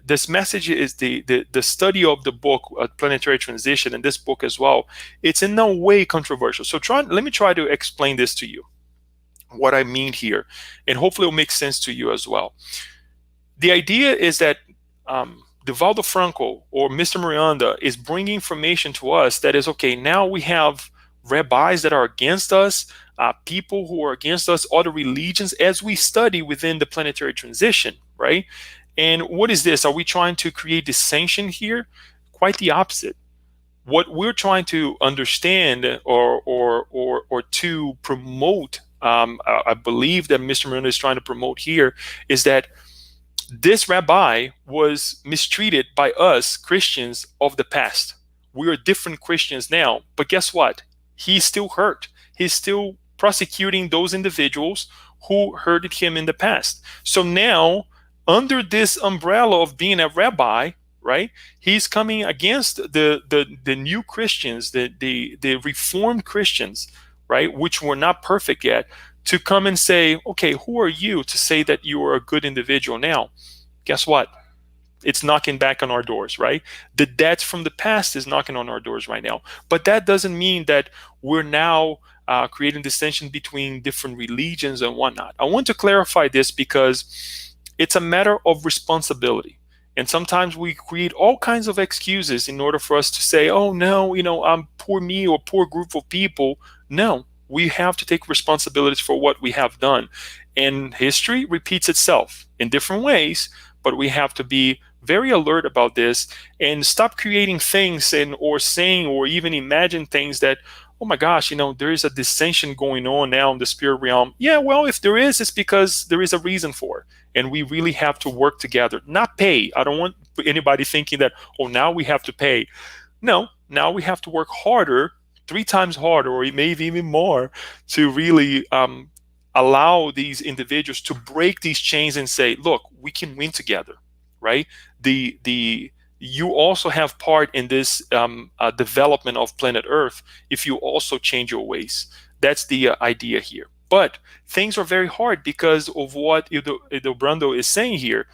this message is the study of the book, Planetary Transition, and this book as well. It's in no way controversial. So let me try to explain this to you, what I mean here, and hopefully it'll make sense to you as well. The idea is that Divaldo Franco or Mr. Miranda is bringing information to us that is, okay, now we have rabbis that are against us, people who are against us, other religions, as we study within the planetary transition, right? And what is this? Are we trying to create dissension here? Quite the opposite. What we're trying to understand or to promote, I believe that Mr. Miranda is trying to promote here, is that this rabbi was mistreated by us Christians of the past. We are different Christians now, but guess what? He's still hurt. He's still prosecuting those individuals who hurted him in the past. So now, under this umbrella of being a rabbi, right, he's coming against the new Christians, the reformed Christians, right, which were not perfect yet, to come and say, okay, who are you to say that you are a good individual now? Guess what? It's knocking back on our doors, right? The debt from the past is knocking on our doors right now. But that doesn't mean that we're now creating distinction between different religions and whatnot. I want to clarify this because it's a matter of responsibility. And sometimes we create all kinds of excuses in order for us to say, oh, no, I'm poor me or poor group of people. No, we have to take responsibilities for what we have done. And history repeats itself in different ways, but we have to be very alert about this and stop creating things or saying or even imagine things that, oh my gosh, there is a dissension going on now in the spirit realm. Yeah, well, if there is, it's because there is a reason for it. And we really have to work together, not pay. I don't want anybody thinking that, oh, now we have to pay. No, now we have to work harder, 3 times harder, or maybe even more, to really allow these individuals to break these chains and say, look, we can win together, right? You also have part in this development of planet Earth if you also change your ways. That's the idea here. But things are very hard because of what Ildebrando is saying here.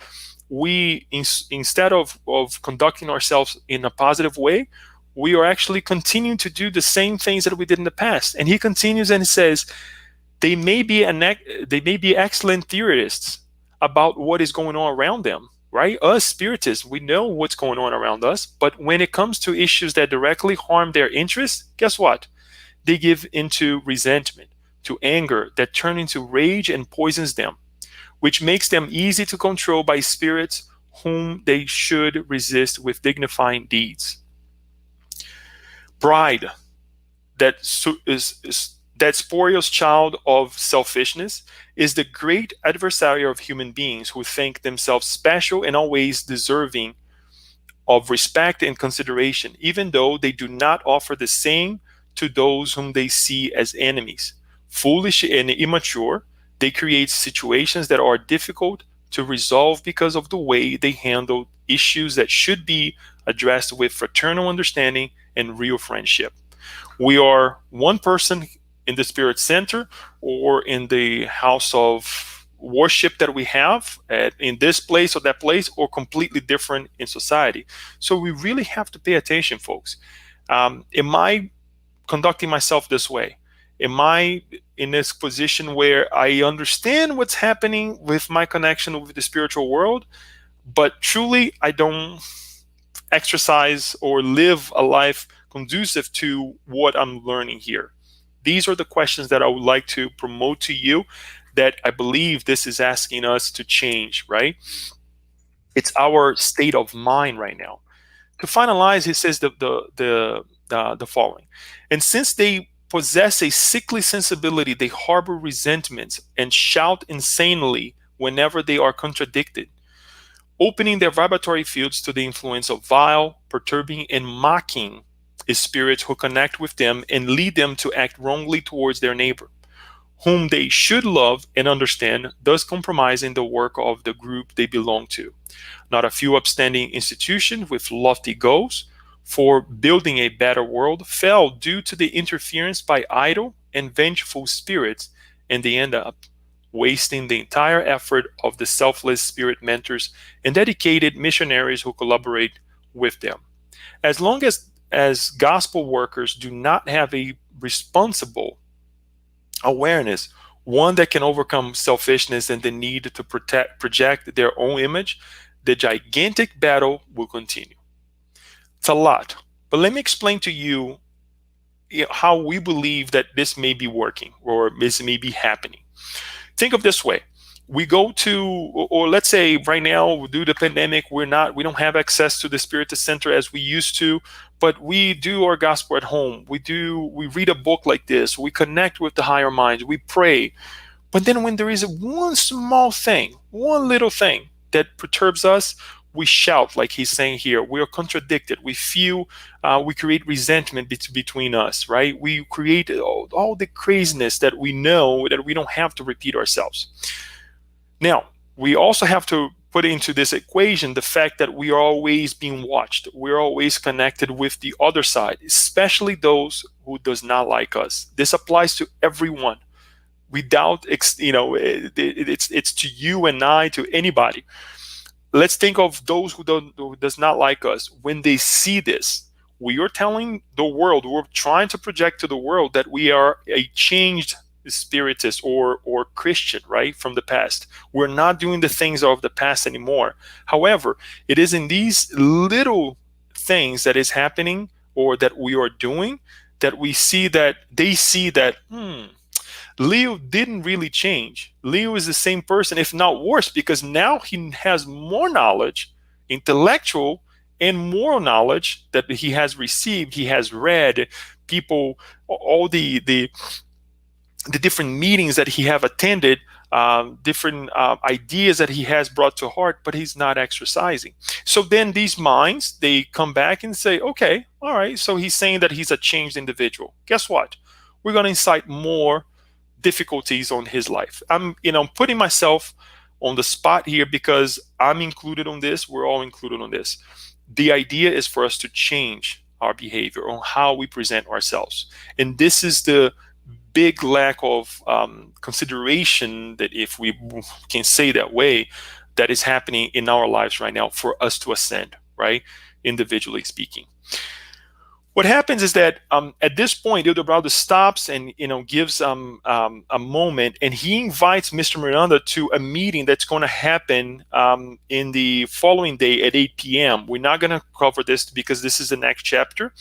We, instead of conducting ourselves in a positive way, we are actually continuing to do the same things that we did in the past. And he continues and says, they may be excellent theorists about what is going on around them, right? Us spiritists, we know what's going on around us, but when it comes to issues that directly harm their interests, guess what? They give into resentment, to anger that turn into rage and poisons them, which makes them easy to control by spirits whom they should resist with dignifying deeds. Pride, that spurious child of selfishness, is the great adversary of human beings who think themselves special and always deserving of respect and consideration, even though they do not offer the same to those whom they see as enemies. foolish and immature. They create situations that are difficult to resolve because of the way they handle issues that should be addressed with fraternal understanding and real friendship. We are one person in the Spirit Center or in the house of worship that we have in this place or that place, or completely different in society. So we really have to pay attention, folks. Am I conducting myself this way? Am I in this position where I understand what's happening with my connection with the spiritual world, but truly I don't exercise or live a life conducive to what I'm learning here? These are the questions that I would like to promote to you, that I believe this is asking us to change, right? It's our state of mind right now. To finalize, he says the following: and since they possess a sickly sensibility, they harbor resentments and shout insanely whenever they are contradicted, opening their vibratory fields to the influence of vile, perturbing, and mocking spirits who connect with them and lead them to act wrongly towards their neighbor, whom they should love and understand, thus compromising the work of the group they belong to. Not a few upstanding institutions with lofty goals for building a better world fell due to the interference by idle and vengeful spirits, and they end up wasting the entire effort of the selfless spirit mentors and dedicated missionaries who collaborate with them. As long as gospel workers do not have a responsible awareness, one that can overcome selfishness and the need to project their own image, the gigantic battle will continue. It's a lot, but let me explain to you, how we believe that this may be working or this may be happening. Think of this way: we go to, or let's say right now due to the pandemic, we don't have access to the Spiritist Center as we used to, but we do our gospel at home. We read a book like this, we connect with the higher minds, we pray. But then when there is one small thing, one little thing that perturbs us, we shout, like he's saying here. We are contradicted. We feel, we create resentment between us, right? We create all the craziness that we know that we don't have to repeat ourselves. Now, we also have to put into this equation the fact that we are always being watched. We're always connected with the other side, especially those who does not like us. This applies to everyone. Without, it's to you and I, to anybody. Let's think of those who does not like us. When they see this, we are telling the world, we're trying to project to the world that we are a changed spiritist or Christian, right, from the past. We're not doing the things of the past anymore. However, it is in these little things that is happening or that we are doing that we see that they see that, Leo didn't really change. Leo is the same person, if not worse, because now he has more knowledge, intellectual and moral knowledge that he has received. He has read people, all the different meetings that he have attended, different ideas that he has brought to heart, but he's not exercising. So then these minds, they come back and say, okay, all right, so he's saying that he's a changed individual. Guess what? We're going to incite more difficulties on his life. I'm putting myself on the spot here because I'm included on this. We're all included on this. The idea is for us to change our behavior on how we present ourselves. And this is the big lack of consideration, that if we can say that way, that is happening in our lives right now for us to ascend, right? Individually speaking. What happens is that at this point, Divaldo stops and gives a moment, and he invites Mr. Miranda to a meeting that's going to happen in the following day at 8 p.m. We're not going to cover this because this is the next chapter,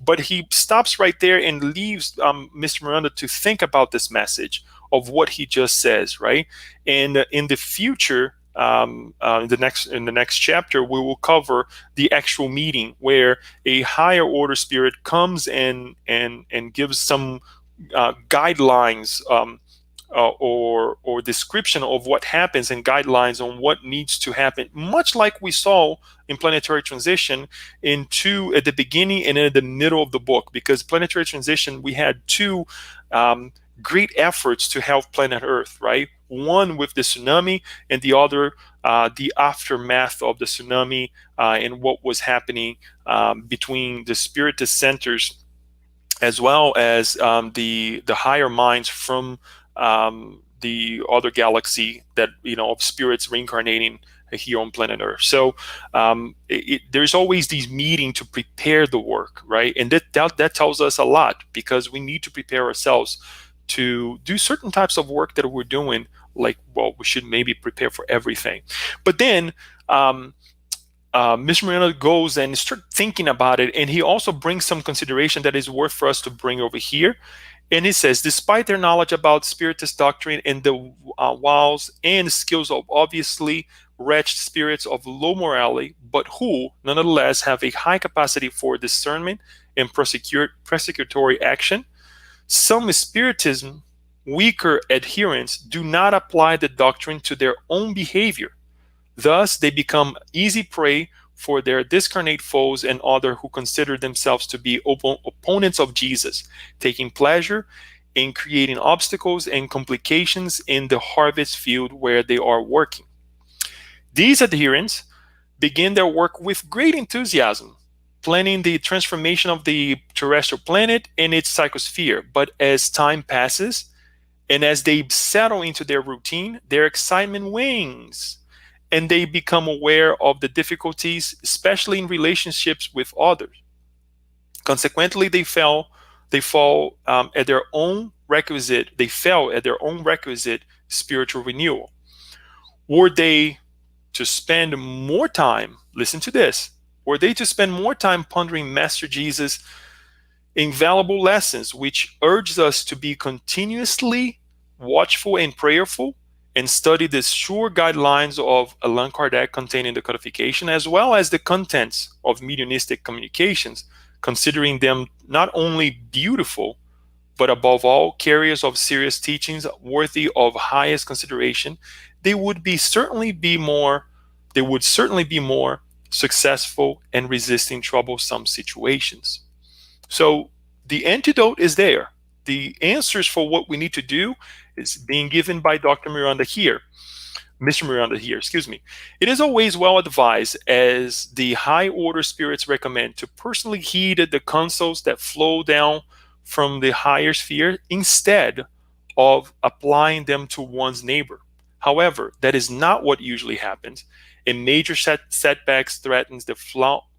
but he stops right there and leaves Mr. Miranda to think about this message of what he just says, right? And in the future, in the next chapter, we will cover the actual meeting where a higher order spirit comes and gives some guidelines or description of what happens and guidelines on what needs to happen, much like we saw in Planetary Transition at the beginning and in the middle of the book. Because Planetary Transition, we had two great efforts to help planet Earth, right? One with the tsunami, and the other the aftermath of the tsunami, and what was happening between the spiritist centers, as well as the higher minds from the other galaxy, that of spirits reincarnating here on planet Earth. So there's always these meetings to prepare the work, right? And that tells us a lot, because we need to prepare ourselves to do certain types of work that we're doing. Like, well, we should maybe prepare for everything, but then Mr. Miranda goes and start thinking about it, and he also brings some consideration that is worth for us to bring over here. And he says, despite their knowledge about Spiritist doctrine and the wiles and skills of obviously wretched spirits of low morality, but who nonetheless have a high capacity for discernment and prosecutory action, some Spiritism weaker adherents do not apply the doctrine to their own behavior. Thus, they become easy prey for their discarnate foes and others who consider themselves to be opponents of Jesus, taking pleasure in creating obstacles and complications in the harvest field where they are working. These adherents begin their work with great enthusiasm, planning the transformation of the terrestrial planet and its psychosphere. But as time passes, and as they settle into their routine, their excitement wanes, and they become aware of the difficulties, especially in relationships with others. Consequently, they fall at their own requisite. They fell at their own requisite spiritual renewal. Were they to spend more time? Listen to this. Were they to spend more time pondering Master Jesus' invaluable lessons, which urges us to be continuously watchful and prayerful, and study the sure guidelines of Allan Kardec containing the codification, as well as the contents of mediumistic communications, considering them not only beautiful, but above all, carriers of serious teachings worthy of highest consideration, they would certainly be more successful in resisting troublesome situations. So the antidote is there. The answers for what we need to do is being given by Dr. Miranda here. Mr. Miranda here, excuse me. It is always well advised, as the high order spirits recommend, to personally heed the counsels that flow down from the higher sphere instead of applying them to one's neighbor. However, that is not what usually happens, and major setbacks threatens the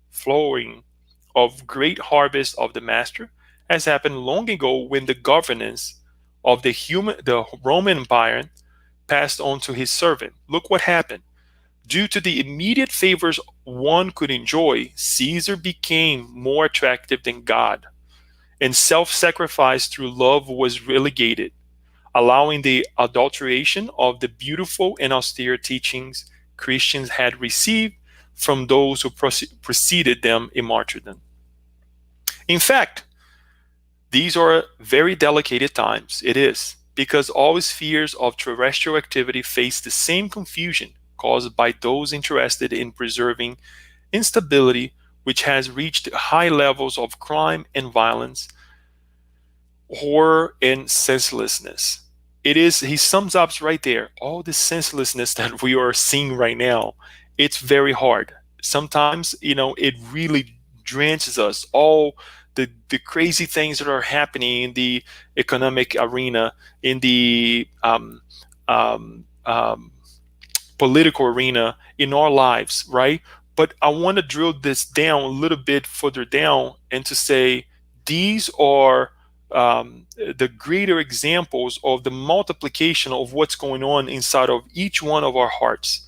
flowing of great harvest of the master, as happened long ago when the governance of the Roman Empire passed on to his servant. Look what happened. Due to the immediate favors one could enjoy, Caesar became more attractive than God, and self-sacrifice through love was relegated, allowing the adulteration of the beautiful and austere teachings Christians had received from those who preceded them in martyrdom. In fact, these are very delicate times. It is, because all spheres of terrestrial activity face the same confusion caused by those interested in preserving instability, which has reached high levels of crime and violence, horror, and senselessness. He sums up right there, all the senselessness that we are seeing right now. It's very hard. Sometimes, it really drenches us. All the crazy things that are happening in the economic arena, in the political arena, in our lives, right? But I want to drill this down a little bit further down, and to say these are the greater examples of the multiplication of what's going on inside of each one of our hearts.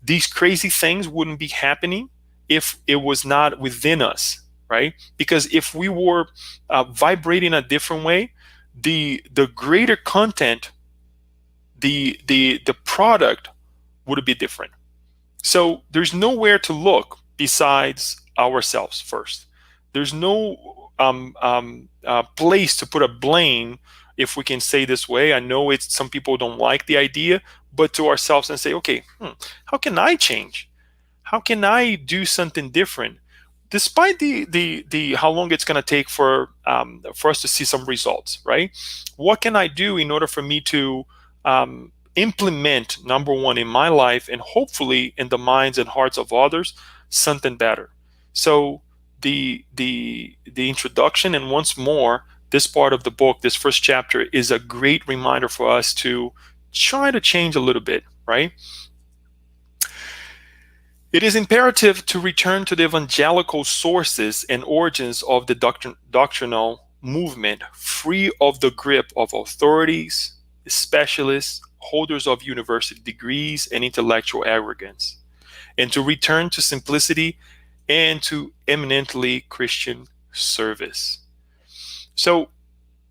These crazy things wouldn't be happening if it was not within us, right? Because if we were vibrating a different way, the greater content, the product would be different. So there's nowhere to look besides ourselves first. There's no place to put a blame, if we can say this way. I know some people don't like the idea, but to ourselves and say, okay, how can I change? How can I do something different? despite the how long it's going to take for us to see some results, right? What can I do in order for me to implement, number one, in my life, and hopefully in the minds and hearts of others, something better? So the introduction, and once more, this part of the book, this first chapter, is a great reminder for us to try to change a little bit, right? It is imperative to return to the evangelical sources and origins of the doctrinal movement, free of the grip of authorities, specialists, holders of university degrees, and intellectual arrogance, and to return to simplicity and to eminently Christian service. So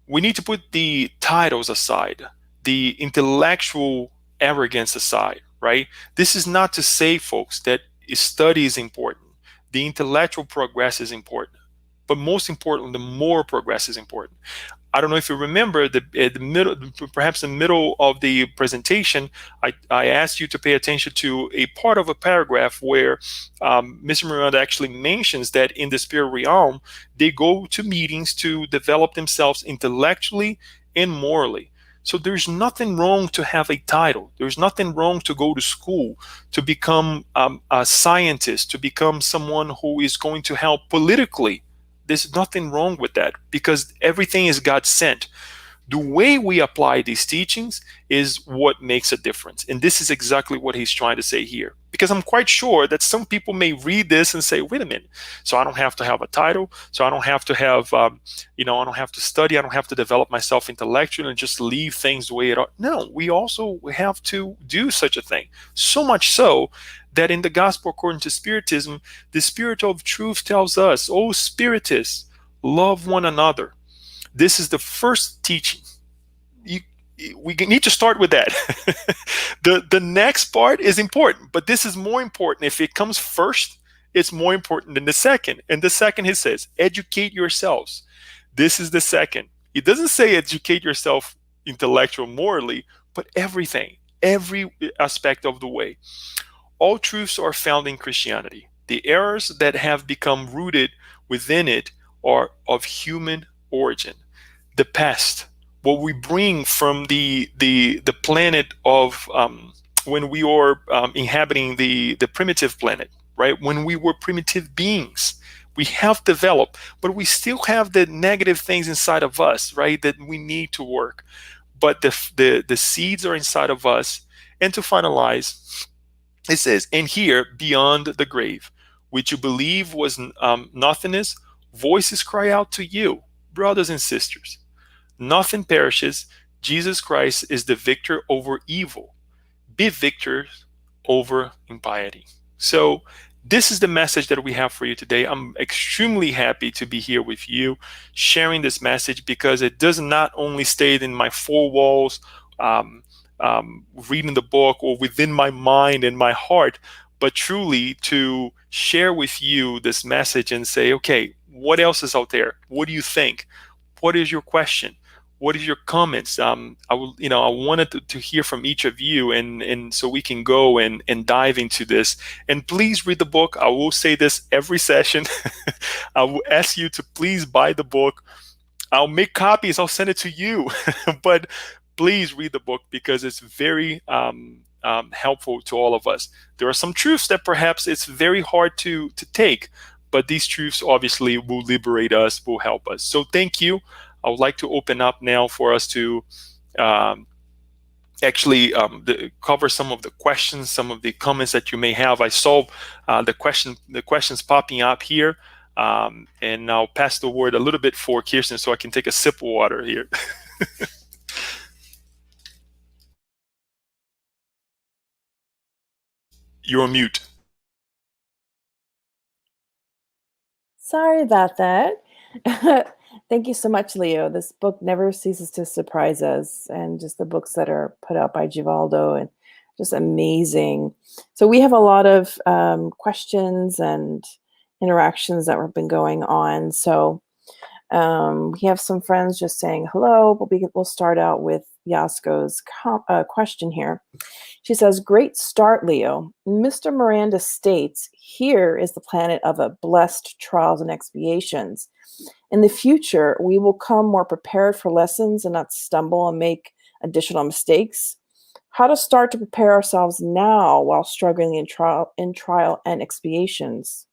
we need to put the titles aside, the intellectual arrogance aside, right? This is not to say, folks, that study is important. The intellectual progress is important. But most important, the moral progress is important. I don't know if you remember at the middle, perhaps the middle of the presentation, I asked you to pay attention to a part of a paragraph where Mr. Miranda actually mentions that in the spirit realm, they go to meetings to develop themselves intellectually and morally. So there's nothing wrong to have a title. There's nothing wrong to go to school, to become a scientist, to become someone who is going to help politically. There's nothing wrong with that because everything is God sent. The way we apply these teachings is what makes a difference. And this is exactly what he's trying to say here. Because I'm quite sure that some people may read this and say, wait a minute, so I don't have to have a title, so I don't have to have, I don't have to study, I don't have to develop myself intellectually and just leave things the way it are. No, we also have to do such a thing. So much so that in the gospel according to Spiritism, the Spirit of Truth tells us, oh, Spiritists, love one another. This is the first teaching. You, we need to start with that. The next part is important, but this is more important. If it comes first, it's more important than the second. And the second, he says, educate yourselves. This is the second. It doesn't say educate yourself intellectual, morally, but everything, every aspect of the way. All truths are found in Christianity. The errors that have become rooted within it are of human origin. The past, what we bring from the planet of when we were inhabiting the primitive planet, right? When we were primitive beings, we have developed, but we still have the negative things inside of us, right? That we need to work. But the seeds are inside of us. And to finalize, it says, and here, beyond the grave, which you believe was nothingness, voices cry out to you, brothers and sisters. Nothing perishes. Jesus Christ is the victor over evil. Be victors over impiety. So, this is the message that we have for you today. I'm extremely happy to be here with you, sharing this message because it does not only stay in my four walls, reading the book, or within my mind and my heart, but truly to share with you this message and say, okay, what else is out there? What do you think? What is your question? What is your comments? I wanted to hear from each of you, and so we can go and dive into this. And please read the book. I will say this every session. I will ask you to please buy the book. I'll make copies. I'll send it to you. But please read the book because it's very helpful to all of us. There are some truths that perhaps it's very hard to take, but these truths obviously will liberate us, will help us. So thank you. I would like to open up now for us to actually cover some of the questions, some of the comments that you may have. I saw the questions popping up here, and I'll pass the word a little bit for Kirsten so I can take a sip of water here. You're on mute. Sorry about that. Thank you so much, Leo. This book never ceases to surprise us, and just the books that are put out by Divaldo, and just amazing. So we have a lot of questions and interactions that have been going on. So we have some friends just saying hello, but we'll start out with Yasko's question here. She says, great start, Leo. Mr. Miranda states, here is the planet of a blessed trials and expiations. In the future, we will come more prepared for lessons and not stumble and make additional mistakes. How to start to prepare ourselves now while struggling in trial and expiations.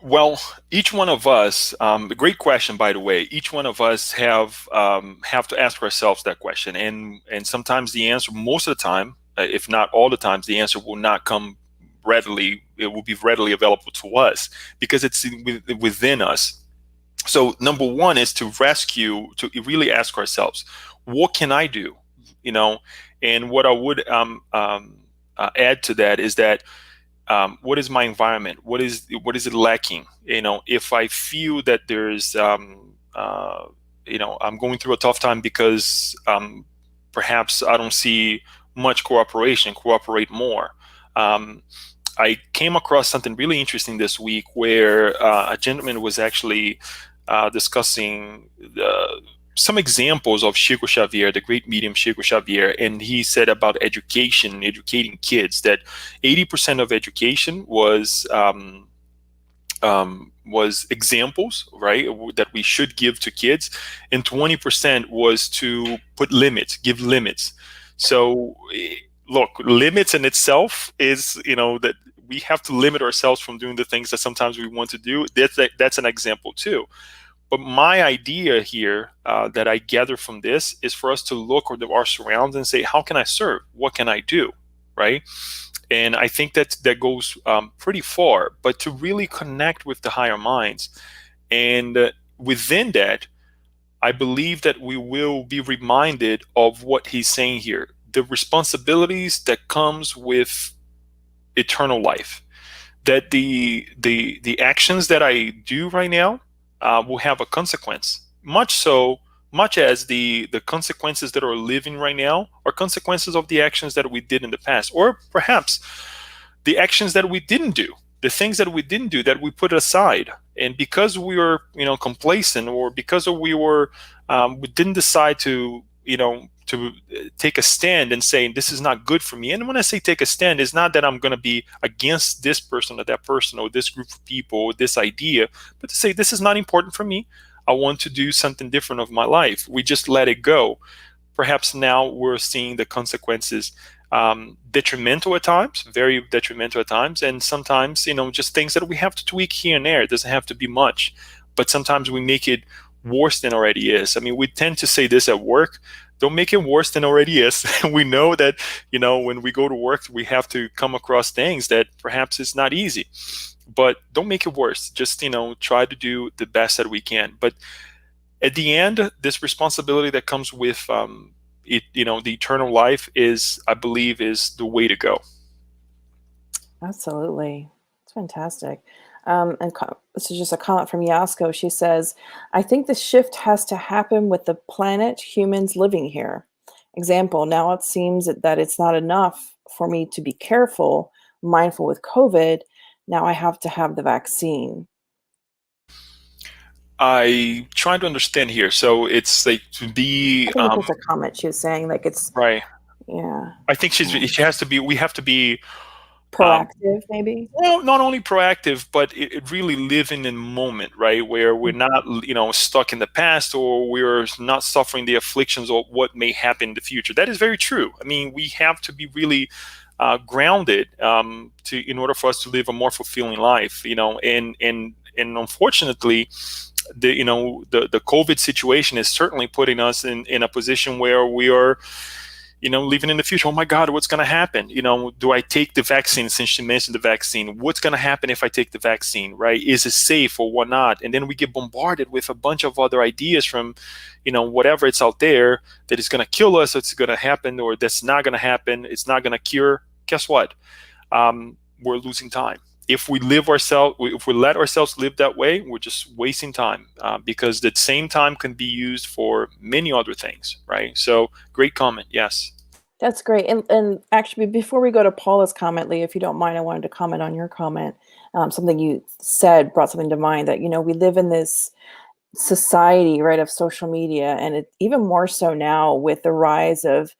Well, each one of us, a great question, by the way. Each one of us have to ask ourselves that question, and sometimes the answer, most of the time, if not all the times, the answer will not come readily. It will be readily available to us because it's within us. So number one is to really ask ourselves, what can I do? You know, and what I would add to that is that what is my environment? What is it lacking? If I feel that there's I'm going through a tough time because perhaps I don't see much cooperate more. I came across something really interesting this week where a gentleman was actually discussing some examples of Chico Xavier, the great medium Chico Xavier, and he said about educating kids, that 80% of education was examples, right, that we should give to kids, and 20% was to give limits. So, look, limits in itself is, that we have to limit ourselves from doing the things that sometimes we want to do. That's an example too. But my idea here that I gather from this is for us to look at our surroundings and say, how can I serve? What can I do? Right? And I think that goes pretty far. But to really connect with the higher minds, and within that, I believe that we will be reminded of what he's saying here, the responsibilities that comes with eternal life, that the actions that I do right now will have a consequence, much as the consequences that are living right now are consequences of the actions that we did in the past, or perhaps the actions that we didn't do, the things that we didn't do that we put aside, and because we were complacent, or because we didn't decide to take a stand and saying this is not good for me. And when I say take a stand, it's not that I'm going to be against this person or that person or this group of people or this idea, but to say this is not important for me. I want to do something different of my life. We just let it go. Perhaps now we're seeing the consequences, detrimental at times, very detrimental at times, and sometimes just things that we have to tweak here and there. It doesn't have to be much, but sometimes we make it worse than already is. I mean, we tend to say this at work: don't make it worse than already is. We know that when we go to work, we have to come across things that perhaps is not easy, but don't make it worse. Just try to do the best that we can. But at the end, this responsibility that comes with the eternal life is, I believe, is the way to go. Absolutely. It's fantastic. This is just a comment from Yasko. She says, I think the shift has to happen with the planet, humans living here. Example, now it seems that it's not enough for me to be careful, mindful with COVID. Now I have to have the vaccine. I try to understand here. So it's like to be I think it's just a comment. She was saying like it's right. Yeah. I think she has to be. We have to be Proactive, maybe. well, not only proactive, but it really living in the moment, right? Where we're not, stuck in the past, or we're not suffering the afflictions of what may happen in the future. That is very true. I mean, we have to be really grounded in order for us to live a more fulfilling life, and unfortunately, the COVID situation is certainly putting us in a position where we are living in the future. Oh my God, what's going to happen? Do I take the vaccine? Since you mentioned the vaccine, what's going to happen if I take the vaccine, right? Is it safe or what not? And then we get bombarded with a bunch of other ideas from, whatever it's out there that is going to kill us, it's going to happen, or that's not going to happen. It's not going to cure. Guess what? We're losing time. If we let ourselves live that way, we're just wasting time because that same time can be used for many other things, right? So, great comment. Yes. That's great. And actually, before we go to Paula's comment, Lee, if you don't mind, I wanted to comment on your comment. Something you said brought something to mind that, we live in this society, right, of social media, and it even more so now with the rise of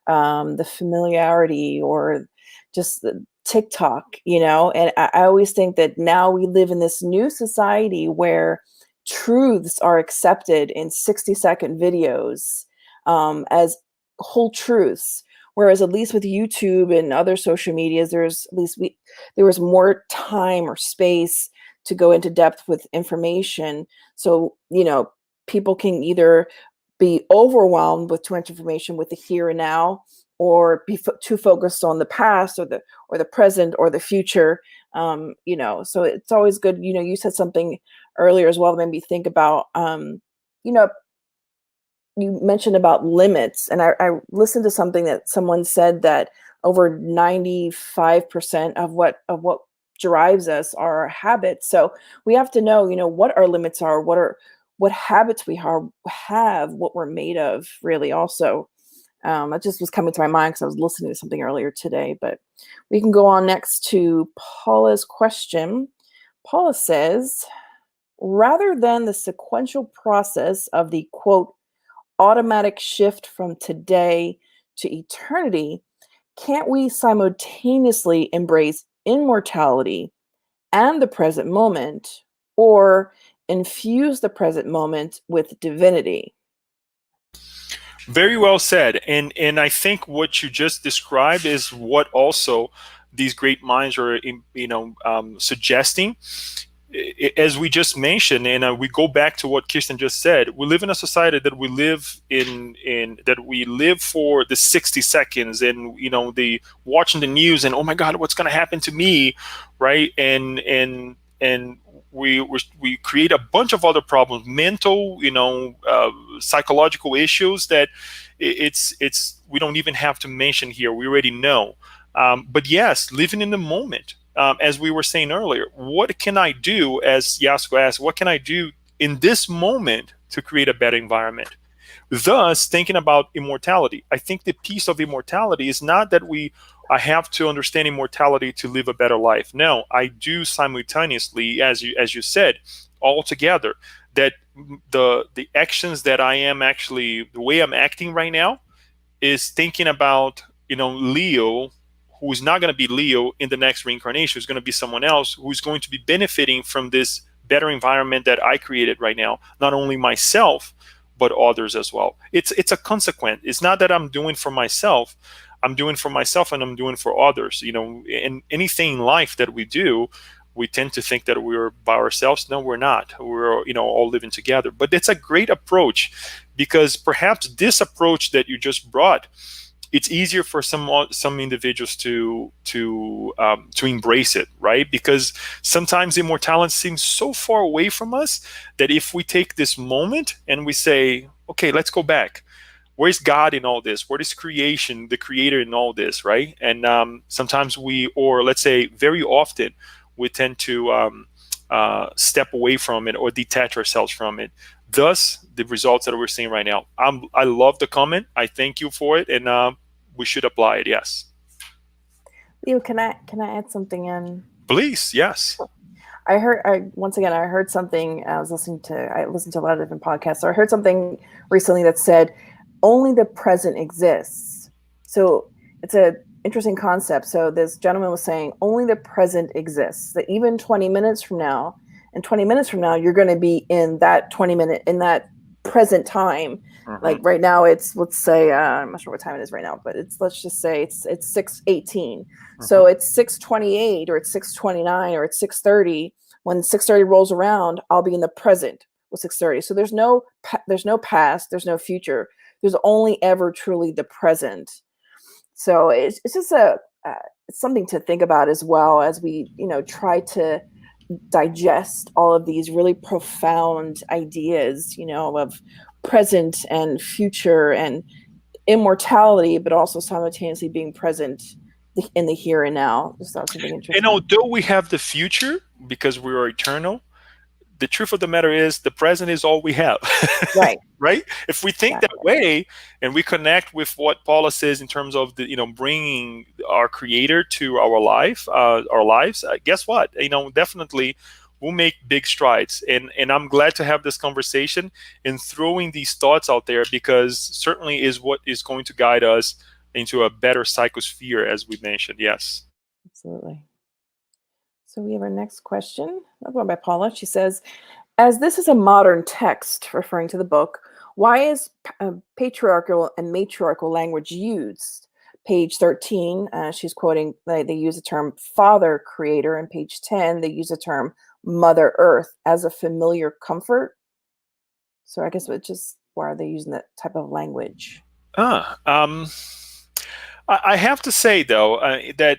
the familiarity or just the TikTok, and I always think that now we live in this new society where truths are accepted in 60-second videos as whole truths. Whereas at least with YouTube and other social medias, there was more time or space to go into depth with information. So, people can either be overwhelmed with too much information with the here and now, or be too focused on the past or the present or the future. So it's always good. You said something earlier as well that made me think about, you know, you mentioned about limits, and I listened to something that someone said that over 95% of what drives us are our habits. So we have to know, what our limits are, what habits we have, what we're made of, really. Also, that just was coming to my mind because I was listening to something earlier today. But we can go on next to Paula's question. Paula says, rather than the sequential process of the quote automatic shift from today to eternity, can't we simultaneously embrace immortality and the present moment, or infuse the present moment with divinity? Very well said. And I think what you just described is what also these great minds are, suggesting. As we just mentioned, and we go back to what Kirsten just said, we live in a society that we live in that we live for the 60 seconds, and the watching the news, and oh my God, what's going to happen to me, right? And we create a bunch of other problems, mental, psychological issues that it's we don't even have to mention here. We already know. But yes, living in the moment. As we were saying earlier, what can I do, as Yasko asked, what can I do in this moment to create a better environment? Thus, thinking about immortality. I think the piece of immortality is not that I have to understand immortality to live a better life. No, I do simultaneously, as you said, all together, that the actions that I am actually, the way I'm acting right now is thinking about, Leo, who is not going to be Leo in the next reincarnation, who's going to be someone else who's going to be benefiting from this better environment that I created right now, not only myself, but others as well. It's a consequence. It's not that I'm doing for myself. I'm doing for myself and I'm doing for others. In anything in life that we do, we tend to think that we're by ourselves. No, we're not. We're all living together. But it's a great approach, because perhaps this approach that you just brought, it's easier for some individuals to embrace it, right? Because sometimes immortality seems so far away from us that if we take this moment and we say, okay, let's go back. Where's God in all this? What is creation, the creator in all this, right? And sometimes or let's say very often, we tend to step away from it or detach ourselves from it. Thus, the results that we're seeing right now. I love the comment. I thank you for it, and we should apply it. Yes. Leo, can I add something in? Please, yes. I heard something. I listened to a lot of different podcasts. So I heard something recently that said, only the present exists. So it's an interesting concept. So this gentleman was saying, only the present exists. That even 20 minutes from now, you're going to be in that in that present time. Mm-hmm. Like right now, let's say, I'm not sure what time it is right now, but let's just say it's 6:18. Mm-hmm. So it's 6:28 or it's 6:29 or it's 6:30. When 6:30 rolls around, I'll be in the present with 6:30. So there's no past, there's no future. There's only ever truly the present. So it's just it's something to think about as well, as we try to digest all of these really profound ideas, of present and future and immortality, but also simultaneously being present in the here and now. Just thought something interesting. And although we have the future because we are eternal, the truth of the matter is the present is all we have. Right. Right? If we think that way and we connect with what Paula says in terms of the bringing our creator to our lives, guess what? Definitely we'll make big strides. And I'm glad to have this conversation and throwing these thoughts out there, because certainly is what is going to guide us into a better psychosphere, as we mentioned. Yes. Absolutely. So we have our next question, another one by Paula. She says, as this is a modern text referring to the book, why is patriarchal and matriarchal language used? Page 13, she's quoting, they use the term father creator, and page 10, they use the term mother earth as a familiar comfort. So I guess it's just, why are they using that type of language? Ah, I have to say though, that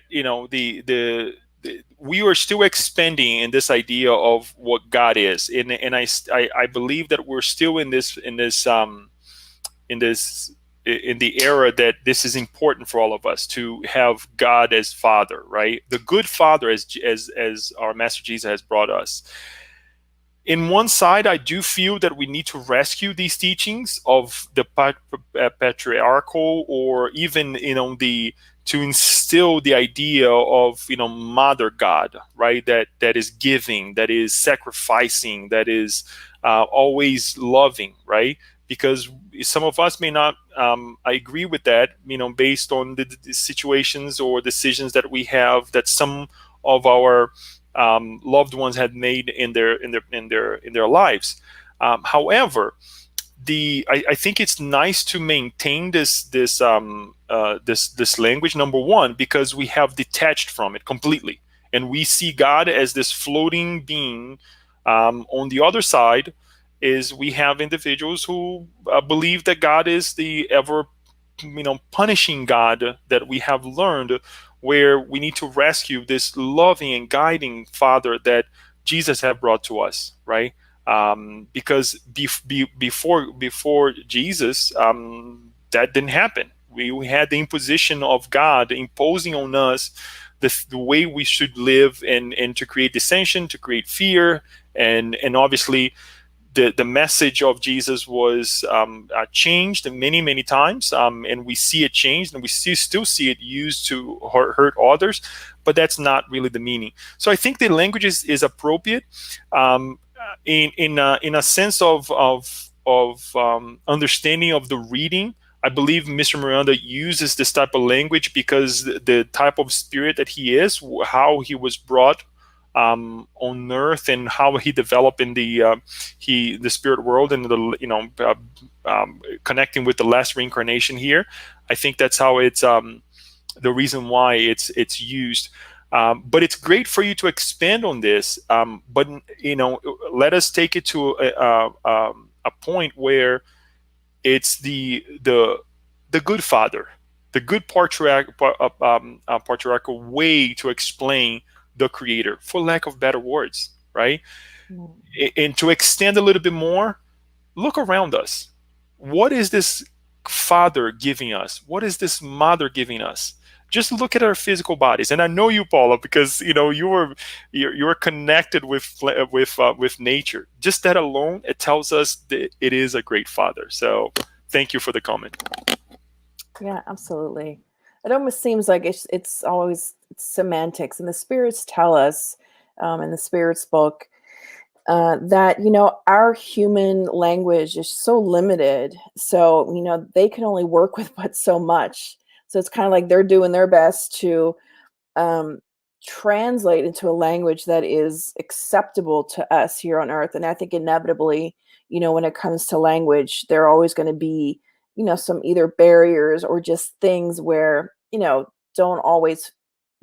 we are still expanding in this idea of what God is, and I believe that we're still in this in the era that this is important for all of us to have God as Father, right? The good Father, as our Master Jesus has brought us. In one side, I do feel that we need to rescue these teachings of the patriarchal, or even the to instill the idea of mother God, right? That is giving, that is sacrificing, that is always loving, right? Because some of us may not agree with that, based on the situations or decisions that we have, that some of our loved ones had made in their lives. However, I think it's nice to maintain this language, number one, because we have detached from it completely, and we see God as this floating being. On the other side is we have individuals who believe that God is the ever punishing God that we have learned, where we need to rescue this loving and guiding Father that Jesus have brought to us, right? Because before Jesus, that didn't happen. We had the imposition of God imposing on us the way we should live, and to create dissension, to create fear, and obviously the message of Jesus was changed many times, and we see it changed, and we still see it used to hurt others, but that's not really the meaning. So I think the language is appropriate, in a sense of understanding of the reading. I believe Mr. Miranda uses this type of language because the type of spirit that he is, how he was brought on earth, and how he developed in the spirit world, and connecting with the last reincarnation here. I think that's how it's the reason why it's used. But it's great for you to expand on this. But let us take it to a point where it's the good father, the good patriarchal way to explain the creator, for lack of better words, right? Mm. And to extend a little bit more, look around us. What is this father giving us? What is this mother giving us? Just look at our physical bodies, and I know you, Paula, because you're connected with nature. Just that alone, it tells us that it is a great father. So, thank you for the comment. Yeah, absolutely. It almost seems like it's always semantics, and the spirits tell us, in the spirits book, that our human language is so limited, so they can only work with but so much. So it's kind of like they're doing their best to um, translate into a language that is acceptable to us here on earth. And I think inevitably, when it comes to language, there are always going to be some either barriers or just things where don't always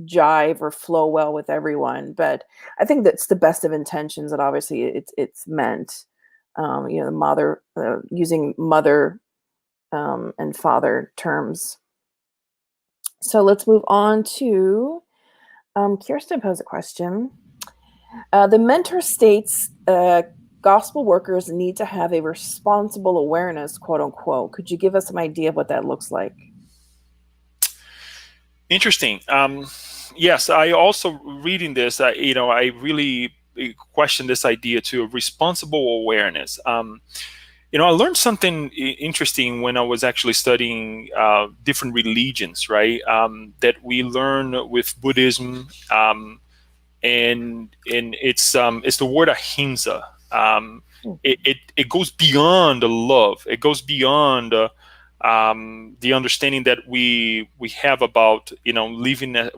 jive or flow well with everyone. But I think that's the best of intentions, that obviously it's meant. The mother, using mother and father terms. So let's move on to Kirsten posed a question. The mentor states gospel workers need to have a responsible awareness, quote unquote. Could you give us some idea of what that looks like? Interesting. Yes, I also reading this. I really question this idea too, of responsible awareness. I learned something interesting when I was actually studying different religions, right? That we learn with Buddhism, and it's the word ahimsa. It goes beyond the love. It goes beyond the understanding that we have about living a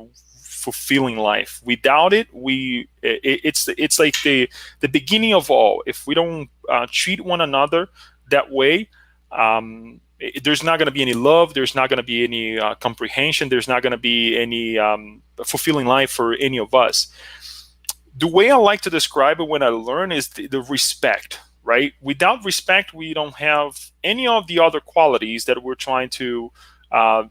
fulfilling life. Without it, it's like the beginning of all. If we don't treat one another that way, there's not going to be any love. There's not going to be any comprehension. There's not going to be any fulfilling life for any of us. The way I like to describe it when I learn is the respect, right? Without respect, we don't have any of the other qualities that we're trying to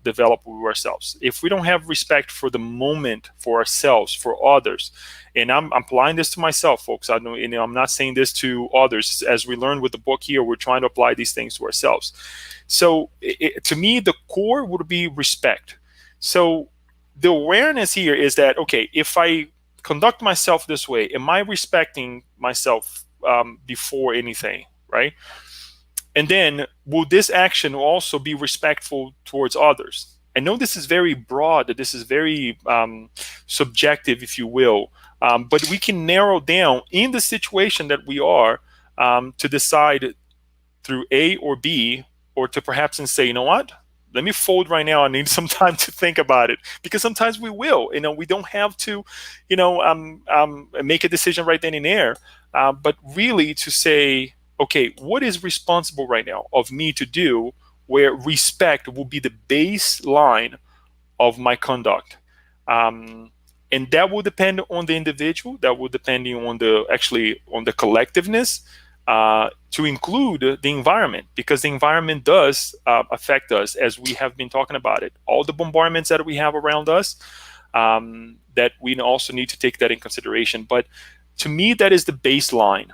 develop with ourselves. If we don't have respect for the moment, for ourselves, for others, and I'm applying this to myself, folks. I know, I'm not saying this to others. As we learned with the book here, we're trying to apply these things to ourselves. So, to me, the core would be respect. So, the awareness here is that, okay, if I conduct myself this way, am I respecting myself before anything, right? And then, will this action also be respectful towards others? I know this is very broad, that this is very subjective, if you will, but we can narrow down in the situation that we are to decide through A or B, or to perhaps and say, you know what? Let me fold right now. I need some time to think about it, because sometimes we will. We don't have to, make a decision right then and there, but really to say, okay, what is responsible right now of me to do, where respect will be the baseline of my conduct. And that will depend on the individual. That will depend on the collectiveness, to include the environment, because the environment does affect us, as we have been talking about it. All the bombardments that we have around us, that we also need to take that in consideration. But to me, that is the baseline.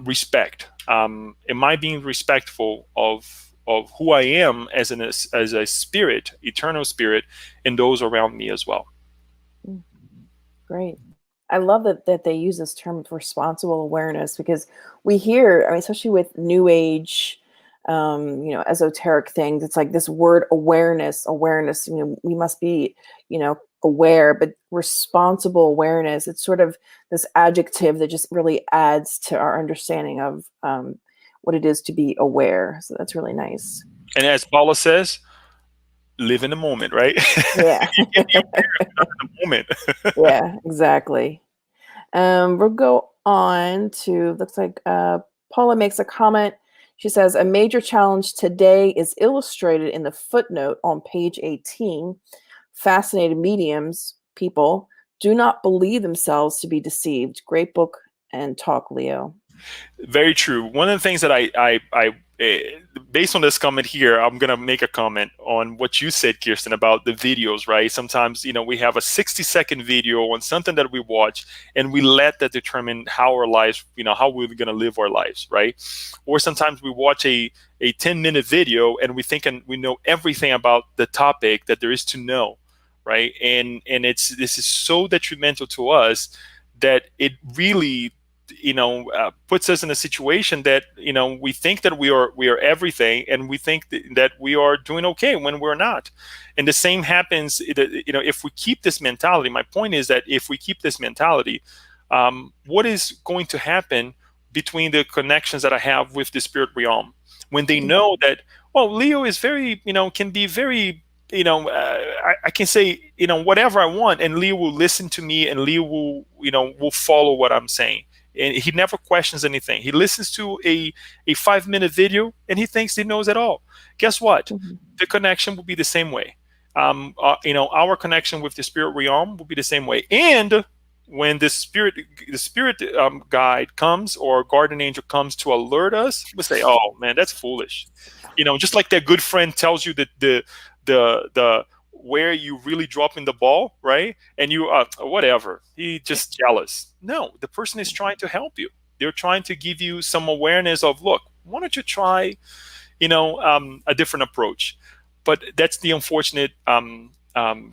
Respect. Am I being respectful of who I am as a spirit, eternal spirit, and those around me as well? Great. I love that they use this term of responsible awareness, because we hear, I mean, especially with new age, esoteric things, it's like this word awareness, we must be, aware, but responsible awareness, it's sort of this adjective that just really adds to our understanding of what it is to be aware. So that's really nice. And as Paula says, live in the moment, right? Yeah. You can be aware if not in the moment. Yeah, exactly. We'll go on to, looks like Paula makes a comment. She says, a major challenge today is illustrated in the footnote on page 18. Fascinated mediums, people, do not believe themselves to be deceived. Great book and talk, Leo. Very true. One of the things that based on this comment here, I'm going to make a comment on what you said, Kirsten, about the videos, right? Sometimes, we have a 60-second video on something that we watch, and we let that determine how our lives, how we're going to live our lives, right? Or sometimes we watch a 10-minute video, and we think we know everything about the topic that there is to know, right? And this is so detrimental to us that it really puts us in a situation that we think that we are everything, and we think that we are doing okay when we're not. And the same happens if we keep this mentality. My point is that if we keep this mentality, what is going to happen between the connections that I have with the spirit realm, when they know that, well, Leo is very, can be very, I can say, whatever I want, and Leo will listen to me, and Leo will follow what I'm saying. And he never questions anything. He listens to a 5-minute video, and he thinks he knows it all. Guess what? The connection will be the same way. Our connection with the spirit realm will be the same way. And when the spirit guide comes, or guardian angel comes to alert us, we say, "Oh man, that's foolish." Just like that good friend tells you that the where you really dropping the ball, right? And you whatever, he just jealous. No, the person is trying to help you. They're trying to give you some awareness of, look, why don't you try a different approach? But that's the unfortunate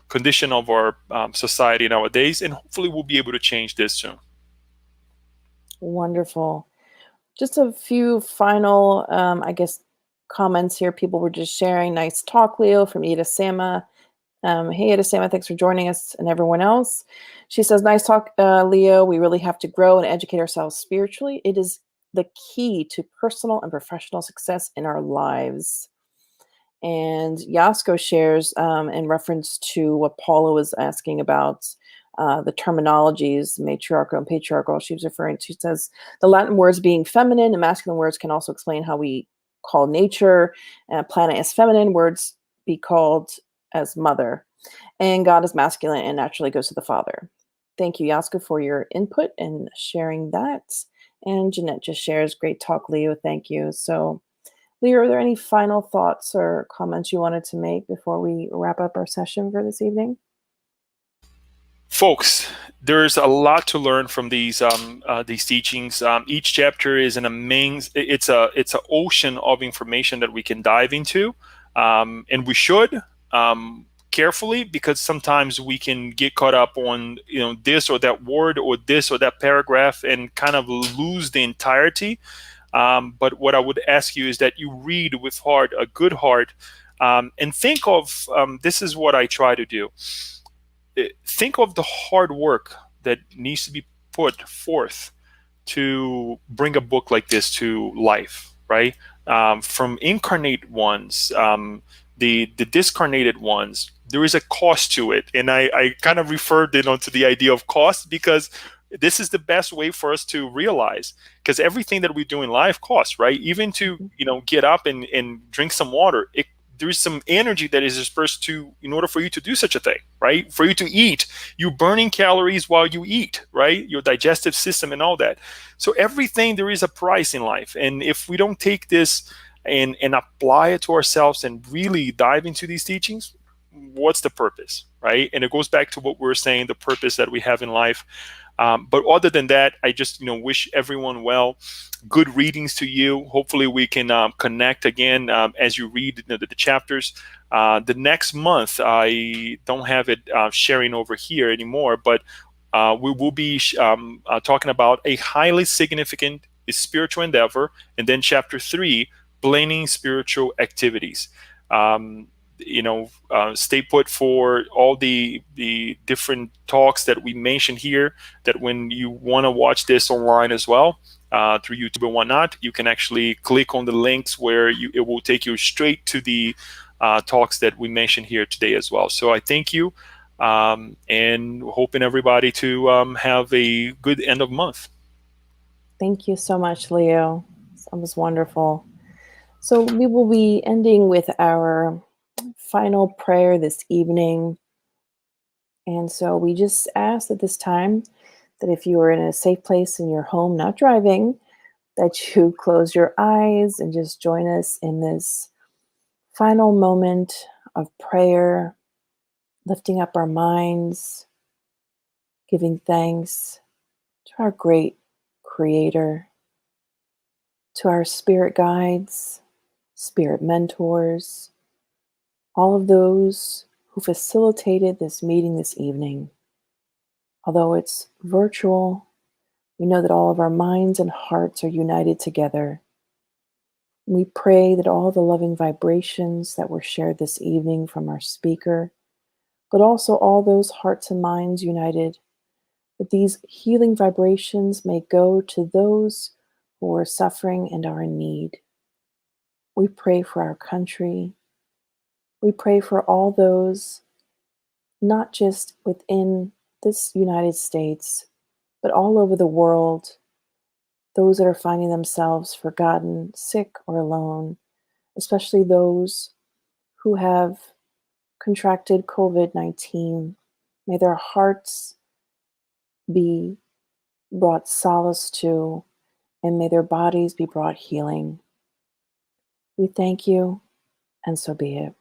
condition of our society nowadays, and hopefully we'll be able to change this soon. Wonderful. Just a few final comments here. People were just sharing. Nice talk, Leo, from Ida Sama. Hey, Adesema, thanks for joining us and everyone else. She says, nice talk, Leo. We really have to grow and educate ourselves spiritually. It is the key to personal and professional success in our lives. And Yasko shares in reference to what Paula was asking about the terminologies, matriarchal and patriarchal. She was referring to, she says, the Latin words being feminine and masculine words can also explain how we call nature, planet as feminine, words be called as mother, and God is masculine and naturally goes to the father. Thank you, Yasko, for your input and sharing that. And Jeanette just shares, great talk, Leo. Thank you. So, Leo, are there any final thoughts or comments you wanted to make before we wrap up our session for this evening? Folks, there's a lot to learn from these teachings. Each chapter is an amazing. It's an ocean of information that we can dive into, and we should carefully, because sometimes we can get caught up on this or that word or this or that paragraph and kind of lose the entirety. But what I would ask you is that you read with heart, a good heart, and think of this is what I try to do. Think of the hard work that needs to be put forth to bring a book like this to life, right? From incarnate ones, the discarnated ones, there is a cost to it, and I kind of referred to the idea of cost because this is the best way for us to realize, because everything that we do in life costs, right? Even to get up and drink some water, there's some energy that is dispersed to in order for you to do such a thing, right? For you to eat, you're burning calories while you eat, right? Your digestive system and all that. So everything, there is a price in life, and if we don't take this and apply it to ourselves and really dive into these teachings, what's the purpose, right? And it goes back to what we're saying, the purpose that we have in life. But other than that, I just wish everyone well. Good readings to you. Hopefully, we can connect again as you read the chapters. The next month, I don't have it sharing over here anymore, but we will be talking about a highly significant spiritual endeavor, and then chapter 3, blending spiritual activities. Stay put for all the different talks that we mentioned here, that when you want to watch this online as well, through YouTube and whatnot, you can actually click on the links where it will take you straight to the talks that we mentioned here today as well. So I thank you, and hoping everybody to have a good end of month. Thank you so much, Leo. That was wonderful. So we will be ending with our final prayer this evening. And so we just ask at this time that if you are in a safe place in your home, not driving, that you close your eyes and just join us in this final moment of prayer, lifting up our minds, giving thanks to our great Creator, to our spirit guides, spirit mentors, all of those who facilitated this meeting this evening. Although it's virtual, we know that all of our minds and hearts are united together. We pray that all the loving vibrations that were shared this evening from our speaker, but also all those hearts and minds united, that these healing vibrations may go to those who are suffering and are in need. We pray for our country. We pray for all those, not just within this United States, but all over the world, those that are finding themselves forgotten, sick, or alone, especially those who have contracted COVID-19. May their hearts be brought solace to, and may their bodies be brought healing. We thank you, and so be it.